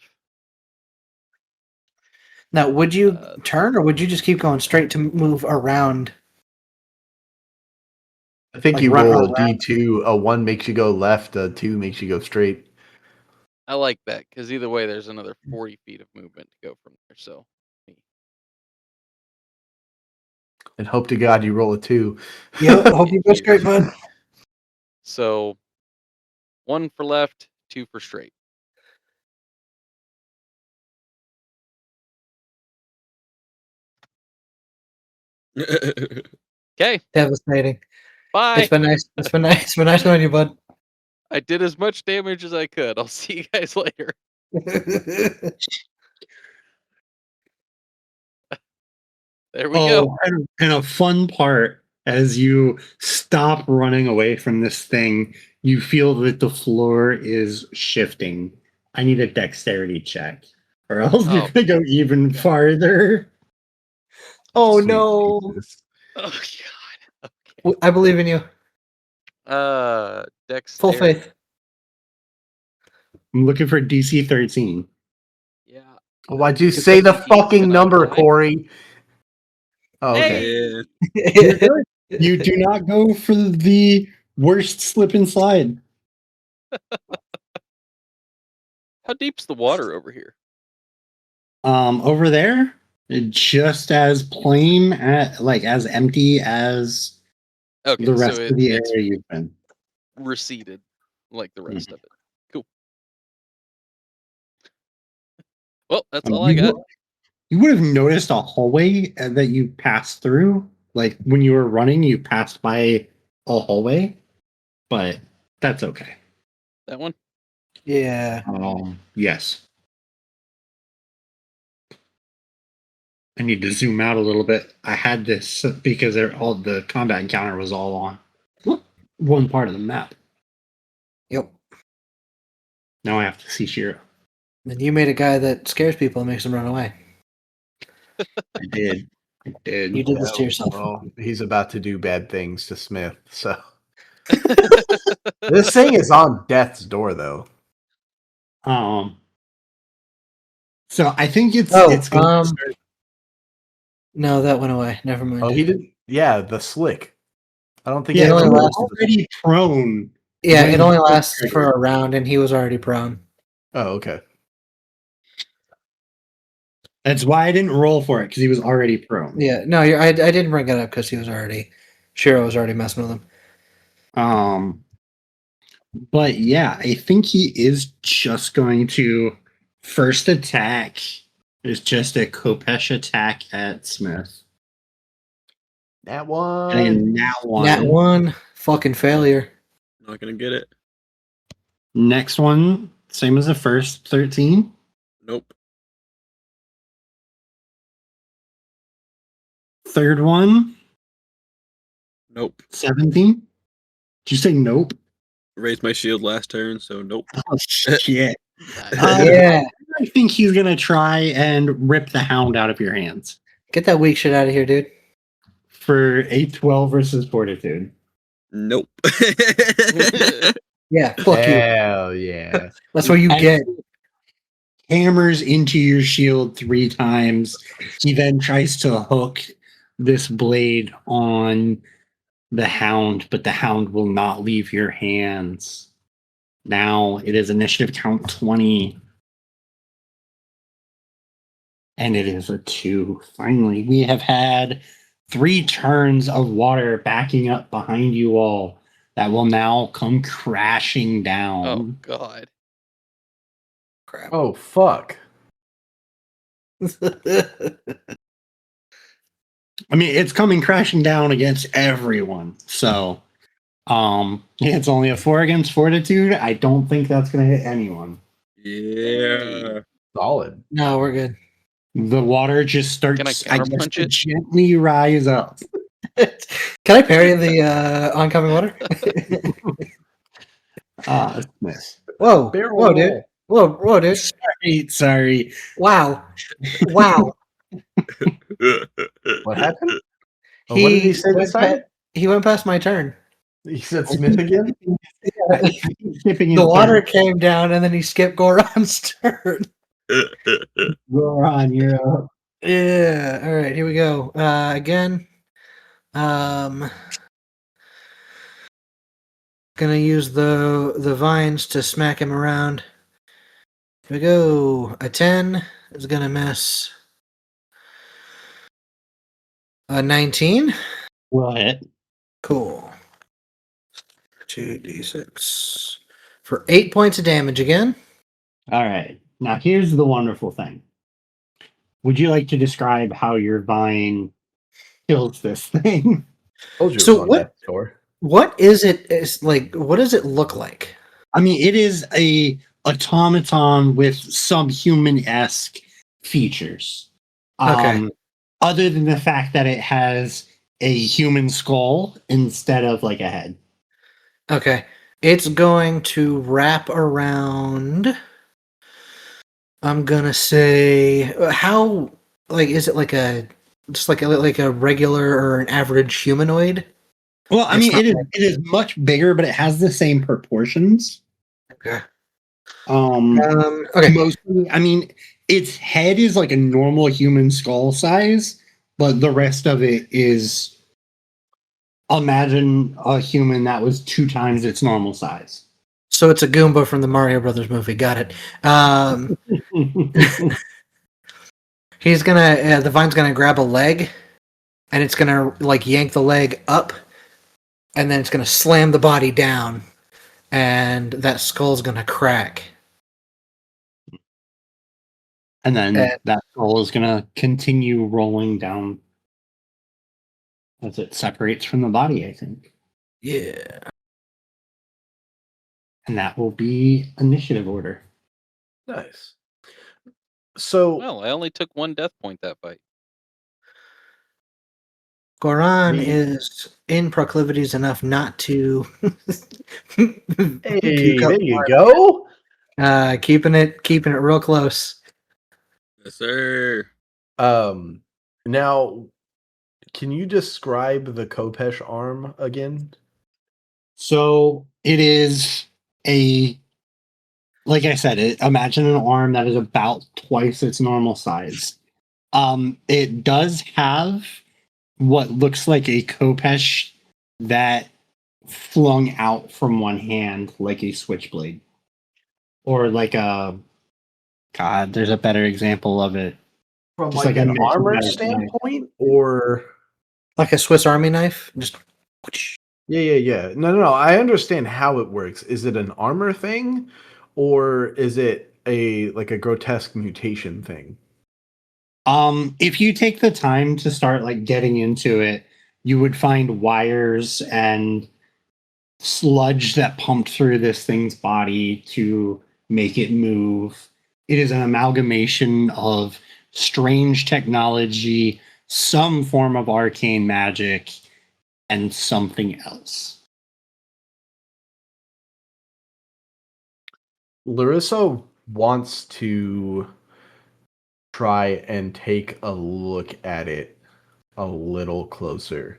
Now, would you turn, or would you just keep going straight to move around? I think Like you run roll a around? D2. A 1 makes you go left. A 2 makes you go straight. I like that because either way, there's another 40 feet of movement to go from there. So, And hope to God you roll a 2. Yep, hope you go straight, bud. So 1 for left, 2 for straight. Okay. Devastating. Bye. It's been nice. It's been nice. It's been nice knowing you, bud. I did as much damage as I could. I'll see you guys later. There we go. And a fun part as you stop running away from this thing, you feel that the floor is shifting. I need a dexterity check, or else you're gonna go even farther. Oh Sweet no! Jesus. Oh God. Okay. I believe in you. Dexterity. Full faith. I'm looking for DC 13. Yeah. Why'd you say the fucking number, Corey? Oh, okay. Hey! You're good. You do not go for the worst slip and slide. How deep's the water over here? Over there, just as plain, as empty as Okay, the rest so of the it's area you've been. receded like the rest of it. Cool. Well, that's all I got. You would have noticed a hallway that you passed through. Like when you were running, you passed by a hallway, but that's okay. That one? Yeah. Yes. I need to zoom out a little bit. I had this because all the combat encounter was all on one part of the map. Yep. Now I have to see Shiro. And you made a guy that scares people and makes them run away. I did. I did. You did this to yourself. Well, he's about to do bad things to Smith, so. This thing is on death's door, though. So I think it's Oh, going to start. No, that went away. Never mind. Oh, he did. Yeah, the slick. I don't think Yeah, he it ever only He was lasts- already prone. Yeah, when it only he lasts triggered. for a round, and he was already prone. Oh, okay. That's why I didn't roll for it because he was already prone. Yeah, no, I didn't bring it up because Shiro was already messing with him. But yeah, I think he is just going to first attack is just a Kopesh attack at Smith. That one. And that one. That one, fucking failure. Not gonna get it. Next one, same as the first, 13. Nope. Third one, Nope. 17. Did you say nope? Raised my shield last turn, so nope. Oh, shit. Nice. Yeah, I think he's going to try and rip the hound out of your hands get that weak shit out of here, dude. for a 12 versus fortitude. Nope. Yeah, fuck you. Hell yeah. That's what you And get. hammers into your shield 3 times. He then tries to hook this blade on the hound, but the hound will not leave your hands. Now it is initiative count 20. And it is a 2. Finally, we have had 3 turns of water backing up behind you all that will now come crashing down. Oh God. Crap. Oh, fuck. I mean, it's coming crashing down against everyone. So, it's only a 4 against fortitude. I don't think that's going to hit anyone. Yeah. Solid. No, we're good. The water just starts, Can I I guess, counterpunch to it? gently rise up. Can I parry the oncoming water? Smith. Whoa, Barrel whoa, dude. roll. Whoa, dude. Sorry. Wow. Wow. What happened? Oh, what did he say this time? He went past my turn. He said Smith again? Skipping The his water turn. came down, and then he skipped Goron's turn. Goron, you're up. Yeah. All right. Here we go. Again. Gonna use the vines to smack him around. Here we go. A 10 is gonna miss. A 19. Will hit. Cool. 2d6 for 8 points of damage again. All right. Now here's the wonderful thing. Would you like to describe how your vine kills this thing? Told you it So was on what- death's door. What is it? Is like what does it look like? I mean, it is a automaton with some human-esque features. Okay. Other than the fact that it has a human skull instead of like a head. Okay. It's going to wrap around. I'm gonna say how like is it like a just like a regular or an average humanoid? Well, I It's mean, not it is much bigger, but it has the same proportions. Okay. Okay. Mostly, I mean, its head is like a normal human skull size, but the rest of it is imagine a human that was 2 times its normal size. So it's a Goomba from the Mario Brothers movie. Got it. He's gonna the vine's gonna grab a leg, and it's gonna like yank the leg up, and then it's gonna slam the body down, and that skull's gonna crack. And then And- that scroll is going to continue rolling down as it separates from the body, I think. Yeah. And that will be initiative order. Nice. So Well, I only took 1 death point that fight. Goran The- is in proclivities enough not to hey, puke up there you blood. go. Keeping it real close. Yes, sir. Now, can you describe the Kopesh arm again? So it is like I said, imagine an arm that is about twice its normal size. It does have what looks like a Kopesh that flung out from one hand like a switchblade. Or like a God, there's a better example of it. From Just like like a an armor metallic knife. standpoint, or Like a Swiss Army knife. Just yeah. No. I understand how it works. Is it an armor thing, or is it a grotesque mutation thing? If you take the time to start like getting into it, you would find wires and sludge that pumped through this thing's body to make it move. It is an amalgamation of strange technology, some form of arcane magic, and something else. Larissa wants to try and take a look at it a little closer.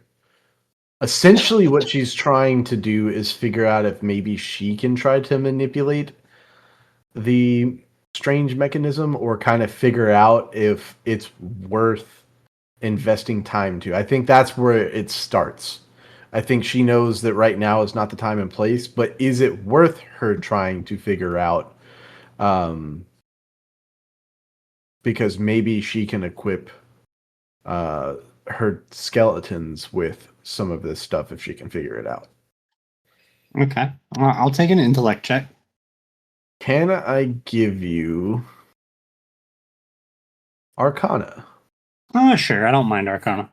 Essentially, what she's trying to do is figure out if maybe she can try to manipulate the strange mechanism, or kind of figure out if it's worth investing time to. I think that's where it starts. I think she knows that right now is not the time and place, but is it worth her trying to figure out? Because maybe she can equip her skeletons with some of this stuff if she can figure it out. Okay. I'll take an intellect check. Can I give you Arcana? Sure. I don't mind Arcana.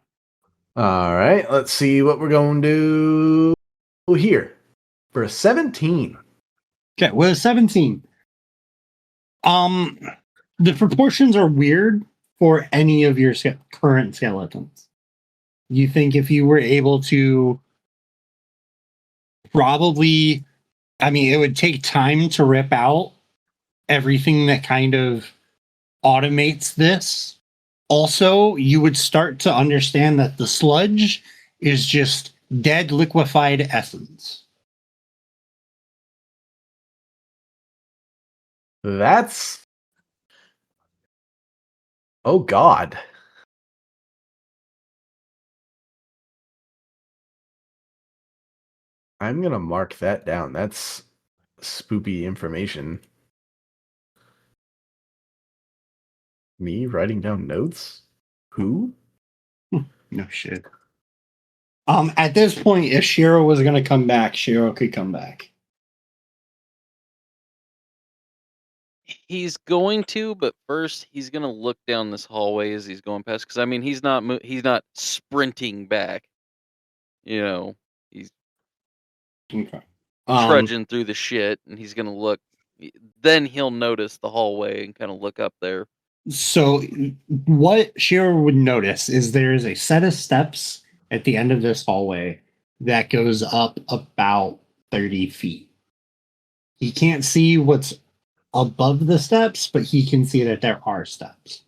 All right, let's see what we're going to do here. For a 17. Okay, with a 17. The proportions are weird for any of your current skeletons. You think if you were able to probably, I mean, it would take time to rip out everything that kind of automates this. Also, you would start to understand that the sludge is just dead liquefied essence. That's... Oh, God. I'm going to mark that down. That's spoopy information. Me writing down notes? Who? No shit. At this point, if Shiro was going to come back, Shiro could come back. He's going to, but first he's going to look down this hallway as he's going past. Because I mean, he's not sprinting back. You know, he's Okay. trudging through the shit, and he's going to look. Then he'll notice the hallway and kind of look up there. So, what Shiro would notice is there is a set of steps at the end of this hallway that goes up about 30 feet. He can't see what's above the steps, but he can see that there are steps.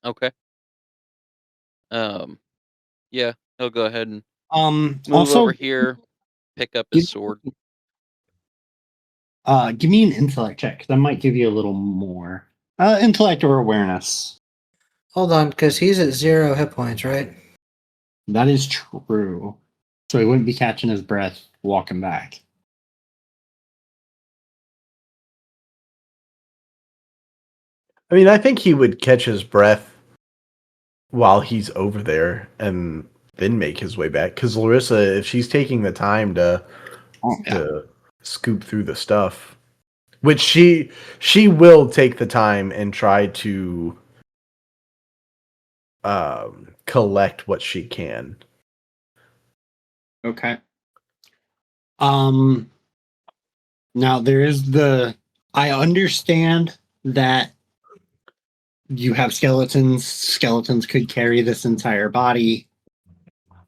Okay. Yeah, he'll go ahead and move Also, over here, pick up his sword. Give me an intellect check. That might give you a little more. Intellect or awareness. hold on, because he's at 0 hit points, right? That is true. So he wouldn't be catching his breath walking back. I mean, I think he would catch his breath while he's over there and then make his way back. Because Larissa, if she's taking the time to Oh, yeah. to scoop through the stuff, Which she will take the time and try to collect what she can. Okay. Now there is I understand that you have skeletons. Skeletons could carry this entire body.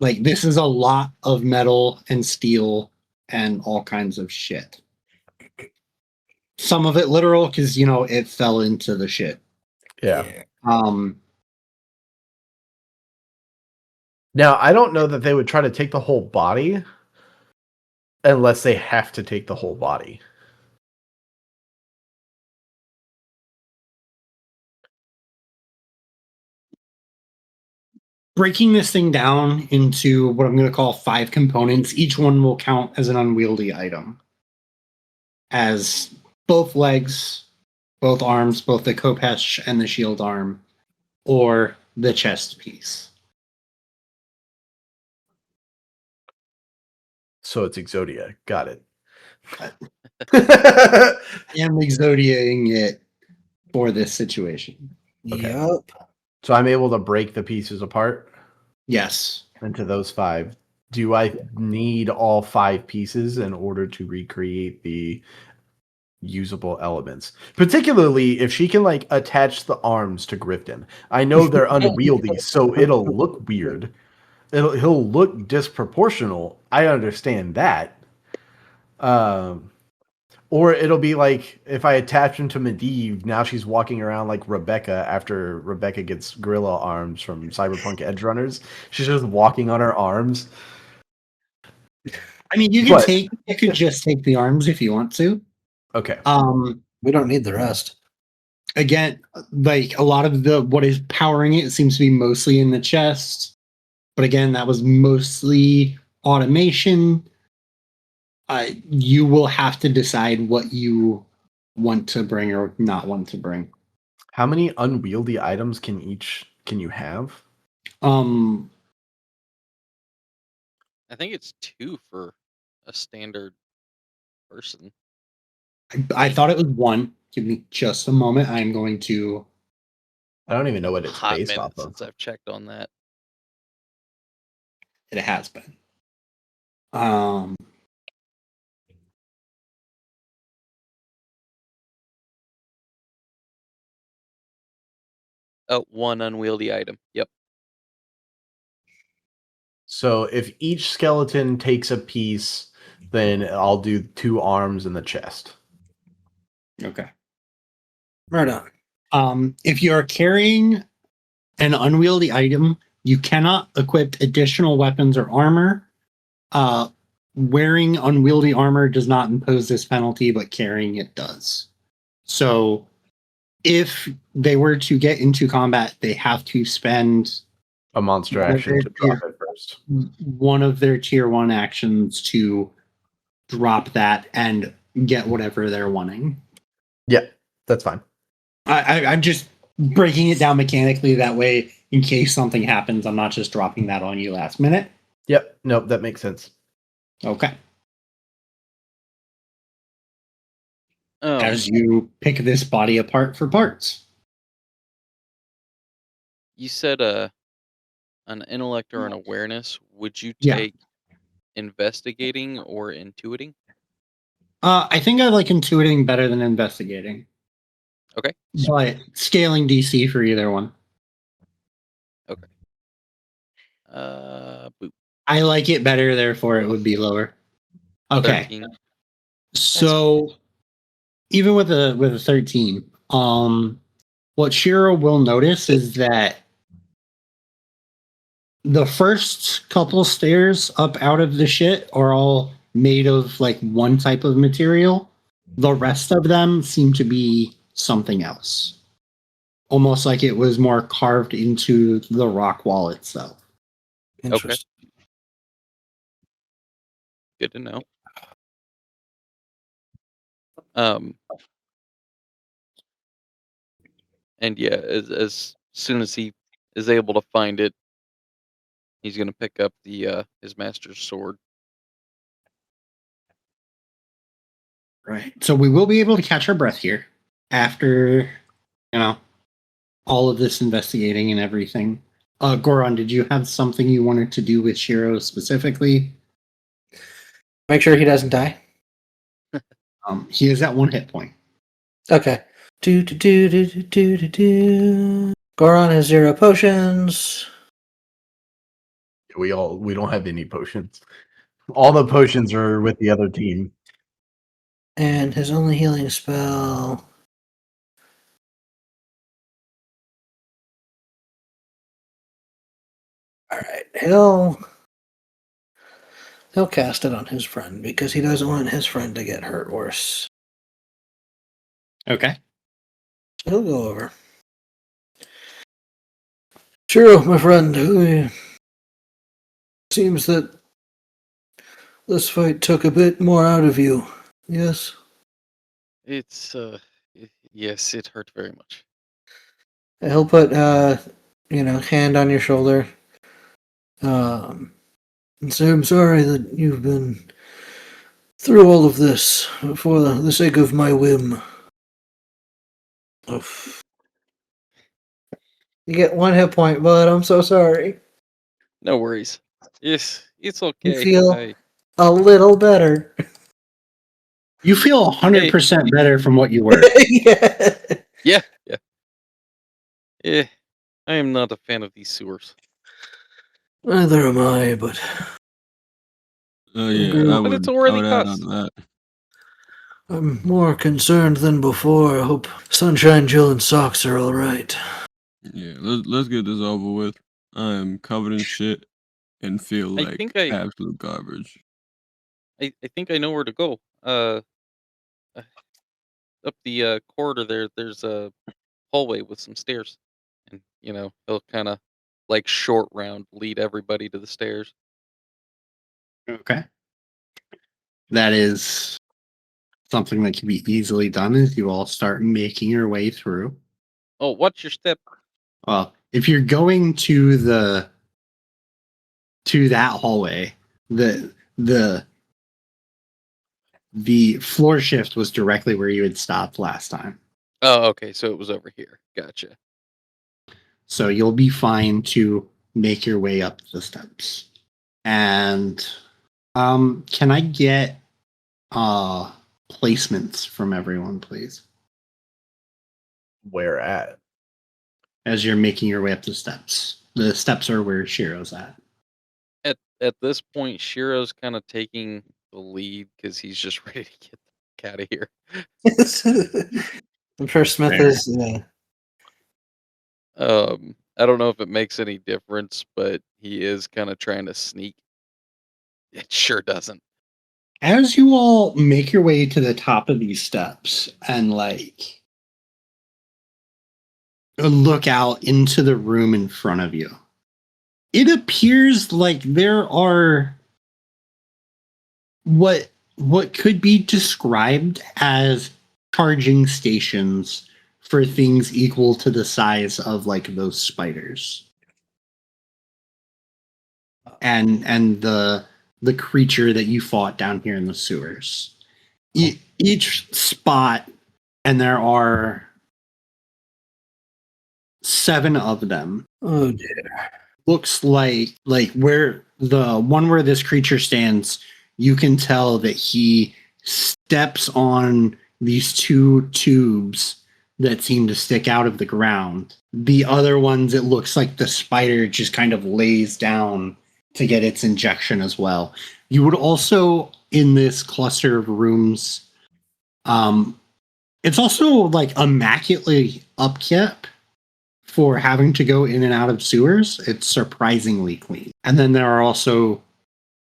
Like, this is a lot of metal and steel and all kinds of shit. Some of it literal because it fell into the shit. Yeah. Now, I don't know that they would try to take the whole body unless they have to take the whole body. Breaking this thing down into what I'm going to call 5 components, each one will count as an unwieldy item. As both legs, both arms, both the Kopesh and the shield arm, or the chest piece. So it's Exodia. Got it. I am Exodiaing it for this situation. Okay. Yup. So I'm able to break the pieces apart Yes. into those 5. Do I need all 5 pieces in order to recreate the usable elements? Particularly if she can attach the arms to Grifton. I know they're unwieldy, so it'll look weird. He'll look disproportional. I understand that. Or it'll be like if I attach him to Medivh, now she's walking around like Rebecca after Rebecca gets gorilla arms from Cyberpunk Edge Runners. She's just walking on her arms. I mean, you could just take the arms if you want to. Okay. We don't need the rest. Again, like a lot of what is powering it seems to be mostly in the chest. But again, that was mostly automation. You will have to decide what you want to bring or not want to bring. How many unwieldy items can you have? I think it's 2 for a standard person. I thought it was 1. Give me just a moment. I'm going to. I don't even know what it's Hot based minute off of. since I've checked on that. It has been. Oh, 1 unwieldy item. Yep. So if each skeleton takes a piece, then I'll do 2 arms and the chest. Okay. Right on. If you're carrying an unwieldy item, you cannot equip additional weapons or armor. Wearing unwieldy armor does not impose this penalty, but carrying it does. So if they were to get into combat, they have to spend A monster action to drop it first. one of their tier 1 actions to drop that and get whatever they're wanting. Yeah, that's fine. I'm just breaking it down mechanically that way in case something happens. I'm not just dropping that on you last minute. Yep, nope, that makes sense. Okay. As you pick this body apart for parts. You said an intellect or an awareness. Would you Yeah. take investigating or intuiting? I think I like intuiting better than investigating. Okay. But scaling DC for either one. Okay. Boop. I like it better, therefore it would be lower. Okay. 13. So even with a 13, what Shiro will notice is that the first couple stairs up out of the shit are all made of like one type of material. The rest of them seem to be something else. Almost like it was more carved into the rock wall itself. Interesting. Good to know. And yeah, as soon as he is able to find it, he's gonna pick up the his master's sword. Right. So we will be able to catch our breath here after, all of this investigating and everything. Goron, did you have something you wanted to do with Shiro specifically? Make sure he doesn't die. He is at 1 hit point. Okay. Goron has 0 potions. We don't have any potions. All the potions are with the other team. And his only healing spell. Alright, he'll cast it on his friend because he doesn't want his friend to get hurt worse. Okay. So he'll go over. Shiro, my friend, seems that this fight took a bit more out of you. Yes? It's yes, it hurt very much. He'll put hand on your shoulder. And say, I'm sorry that you've been through all of this for the sake of my whim. Oof. You get 1 hit point, bud. I'm so sorry. No worries. Yes, it's You okay. feel a little better. You feel 100% better from what you were. Yeah. Yeah. I am not a fan of these sewers. Neither am I, but Oh yeah, Agree. I But it's would. a I worthy would add on cause. to that. I'm more concerned than before. I hope Sunshine, Jill, and Socks are all right. Yeah, let's get this over with. I am covered in shit and feel I like think I absolute garbage. I think I know where to go. Uh, Up the corridor there's a hallway with some stairs, and he'll kind of like short round lead everybody to the stairs. Okay. That is something that can be easily done as you all start making your way through. Oh, watch your step. Well, if you're going to that hallway, the the floor shift was directly where you had stopped last time. Oh, okay, so it was over here. Gotcha. So you'll be fine to make your way up the steps. And can I get placements from everyone, please? Where at? As you're making your way up the steps. The steps are where Shiro's at. At this point, Shiro's kind of taking the lead because he's just ready to get the heck out of here. I'm sure Smith Fair. is. I don't know if it makes any difference, but he is kind of trying to sneak. It sure doesn't. As you all make your way to the top of these steps and look out into the room in front of you, it appears like there are what could be described as charging stations for things equal to the size of those spiders and the creature that you fought down here in the sewers. Each spot, and there are 7 of them. Oh dear. Looks like where the one where this creature stands, you can tell that he steps on these 2 tubes that seem to stick out of the ground. The other ones, it looks like the spider just kind of lays down to get its injection as well. You would also, in this cluster of rooms, it's also immaculately upkept for having to go in and out of sewers. It's surprisingly clean. And then there are also,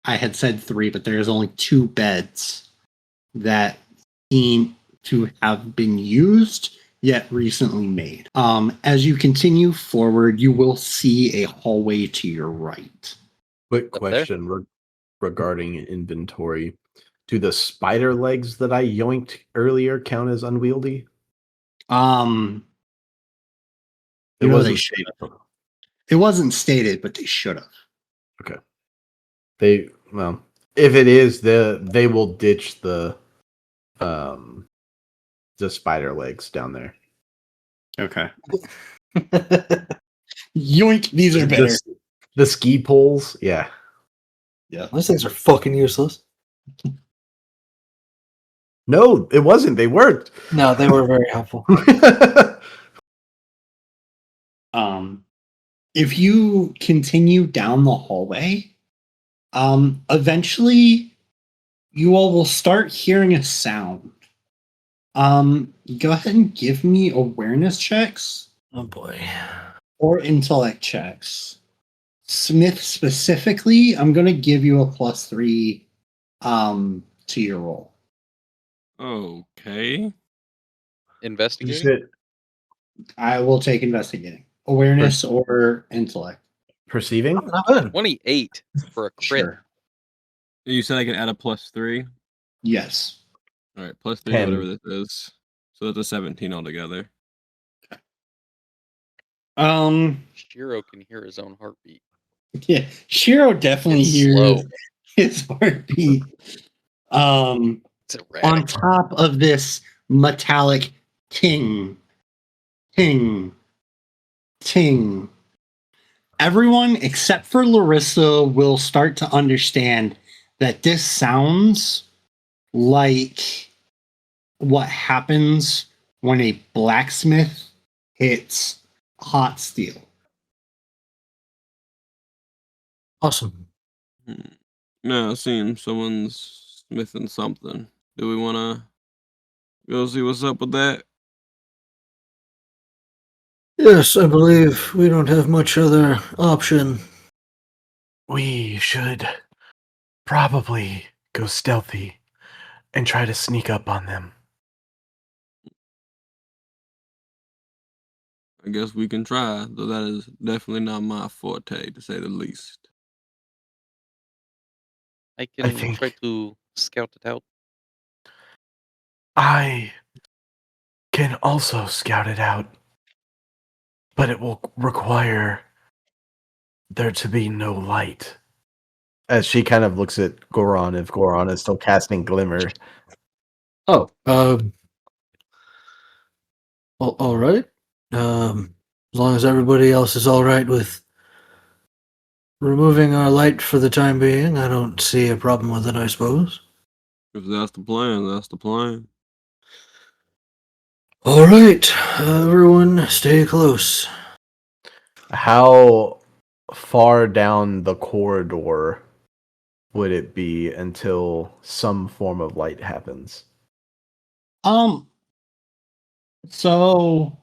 I had said 3, but there's only 2 beds that seem to have been used yet recently made. As you continue forward, you will see a hallway to your right. Quick Up there? question regarding inventory. Do the spider legs that I yoinked earlier count as unwieldy? You know, they wasn't should stated. have. It wasn't stated, but they should have. Okay. Well, if it is, they will ditch the the spider legs down there. Okay. Yoink! These are better. The ski poles, yeah. Yeah. Those things are fucking useless. No, it wasn't. They worked. No, they were very helpful. If you continue down the hallway, eventually you all will start hearing a sound. Go ahead and give me awareness checks Oh boy. or intellect checks. Smith specifically, I'm gonna give you a +3 to your roll. Okay. You Investigating. said I will take investigating. Awareness or intellect. perceiving? Not good. 28 for a crit. Sure. You said I can add a +3. Yes. All right, +3 to 10. whatever this is. So that's a 17 altogether. Shiro can hear his own heartbeat. Yeah, Shiro definitely It's hears slow. his heartbeat. It's On erratic. top of this metallic ting, ting, ting. Everyone except for Larissa will start to understand that this sounds like what happens when a blacksmith hits hot steel. Awesome. No, it seems someone's smithing something. Do we want to go see what's up with that? Yes, I believe we don't have much other option. We should probably go stealthy and try to sneak up on them. I guess we can try, though that is definitely not my forte, to say the least. I can think- try to scout it out. I can also scout it out, but it will require there to be no light. As she kind of looks at Goron, if Goron is still casting Glimmer. Oh, well, all right. As long as everybody else is all right with removing our light for the time being, I don't see a problem with it, I suppose. If that's the plan, that's the plan. All right, everyone, stay close. How far down the corridor would it be until some form of light happens? So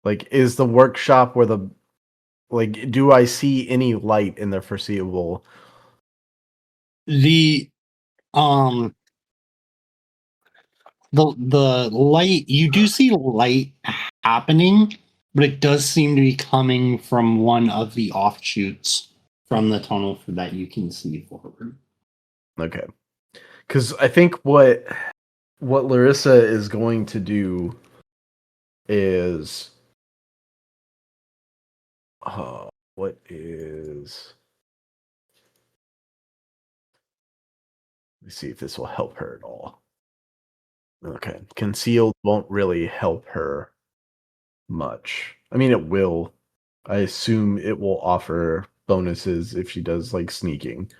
Like, is the workshop where the do I see any light in the foreseeable? the um the light, you do see light happening, but it does seem to be coming from one of the offshoots from the tunnel that you can see forward. Okay, because I think what Larissa is going to do is what is. Let me see if this will help her at all. Okay, concealed won't really help her much. I mean, it will. I assume it will offer bonuses if she does like sneaking.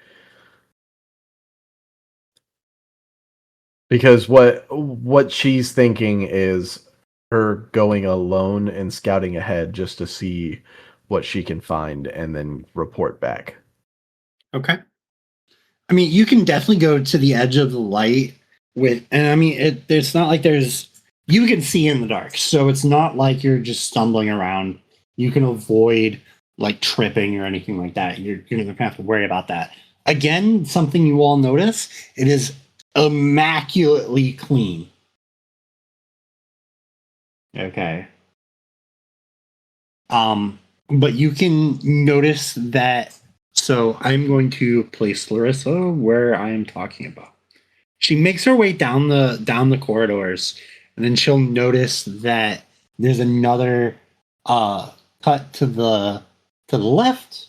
Because what she's thinking is her going alone and scouting ahead just to see what she can find and then report back. Okay. I mean, you can definitely go to the edge of the light and I mean, it's not like you can see in the dark, so it's not like you're just stumbling around. You can avoid like tripping or anything like that. You're not gonna have to worry about that. Again, something you all notice, it is immaculately clean. Okay. But you can notice that. So I'm going to place Larissa where I am talking about. She makes her way down the corridors, and then she'll notice that there's another cut to the left,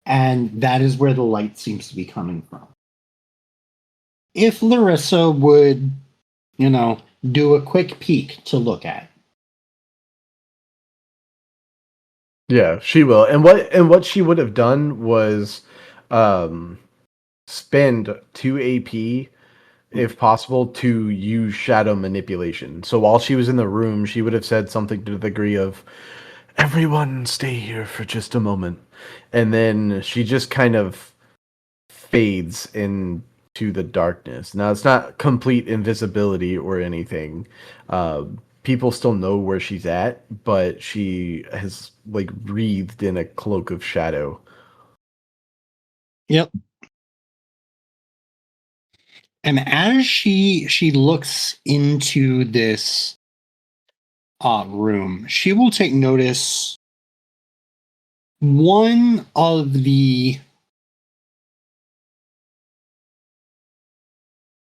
and that is where the light seems to be coming from. If Larissa would, do a quick peek to look at. Yeah, she will. And what she would have done was spend 2 AP if possible to use shadow manipulation. So while she was in the room, she would have said something to the degree of, "Everyone stay here for just a moment." And then she just kind of fades into the darkness. Now, it's not complete invisibility or anything. People still know where she's at, but she has like breathed in a cloak of shadow. Yep. And as she looks into this room, she will take notice one of the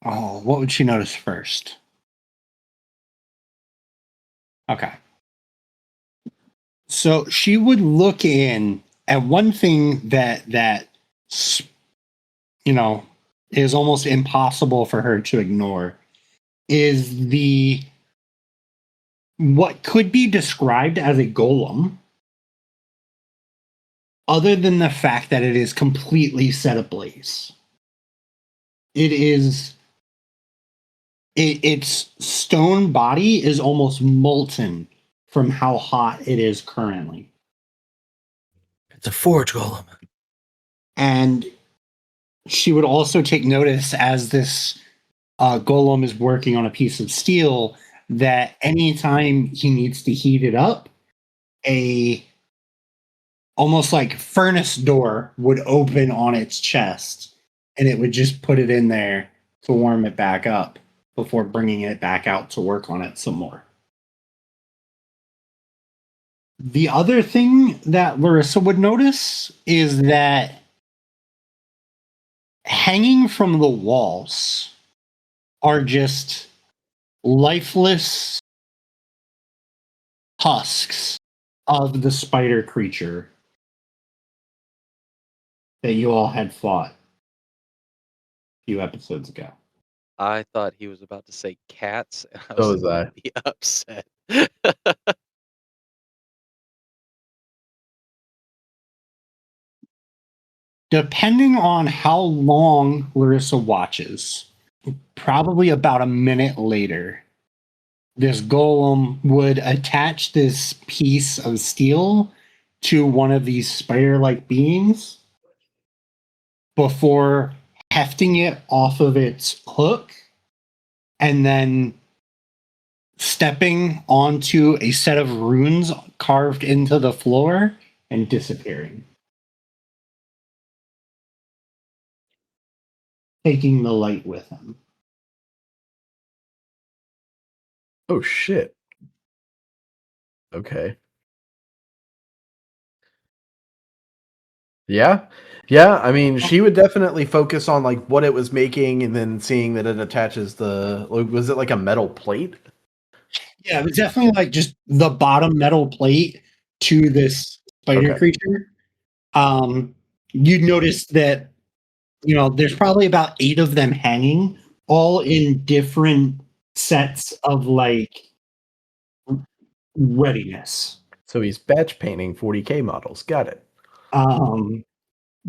what would she notice first? Okay. So she would look in at one thing that is almost impossible for her to ignore is the what could be described as a golem, other than the fact that it is completely set ablaze. Its stone body is almost molten from how hot it is currently. It's a forge golem. And she would also take notice as this golem is working on a piece of steel that anytime he needs to heat it up, a almost like furnace door would open on its chest and it would just put it in there to warm it back up before bringing it back out to work on it some more. The other thing that Larissa would notice is that hanging from the walls are just lifeless husks of the spider creature that you all had fought a few episodes ago. I thought he was about to say cats, and I So was was I. gonna be upset. Depending on how long Larissa watches, probably about a minute later, this golem would attach this piece of steel to one of these spider-like beings before hefting it off of its hook and then stepping onto a set of runes carved into the floor and disappearing, taking the light with him. Oh shit. Okay. Yeah. Yeah, I mean, she would definitely focus on like what it was making and then seeing that it attaches was it like a metal plate? Yeah, it was definitely like just the bottom metal plate to this spider Okay. creature. You'd notice that, there's probably about 8 of them hanging, all in different sets of like readiness. So he's batch painting 40K models. Got it.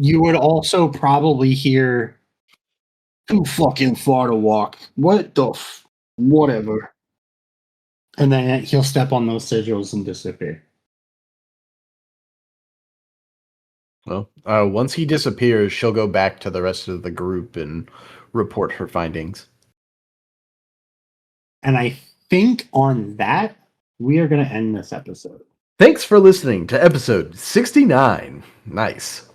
You would also probably hear too fucking far to walk. What the whatever. And then he'll step on those sigils and disappear. Well, once he disappears, she'll go back to the rest of the group and report her findings. And I think on that, we are going to end this episode. Thanks for listening to episode 69. Nice.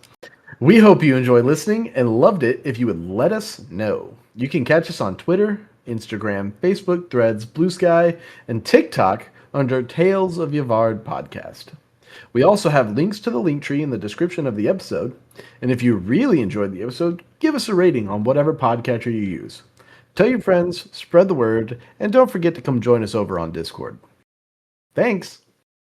We hope you enjoyed listening and loved it. If you would let us know. You can catch us on Twitter, Instagram, Facebook, Threads, Blue Sky, and TikTok under Tales of Yavard Podcast. We also have links to the link tree in the description of the episode. And if you really enjoyed the episode, give us a rating on whatever podcatcher you use. Tell your friends, spread the word, and don't forget to come join us over on Discord. Thanks!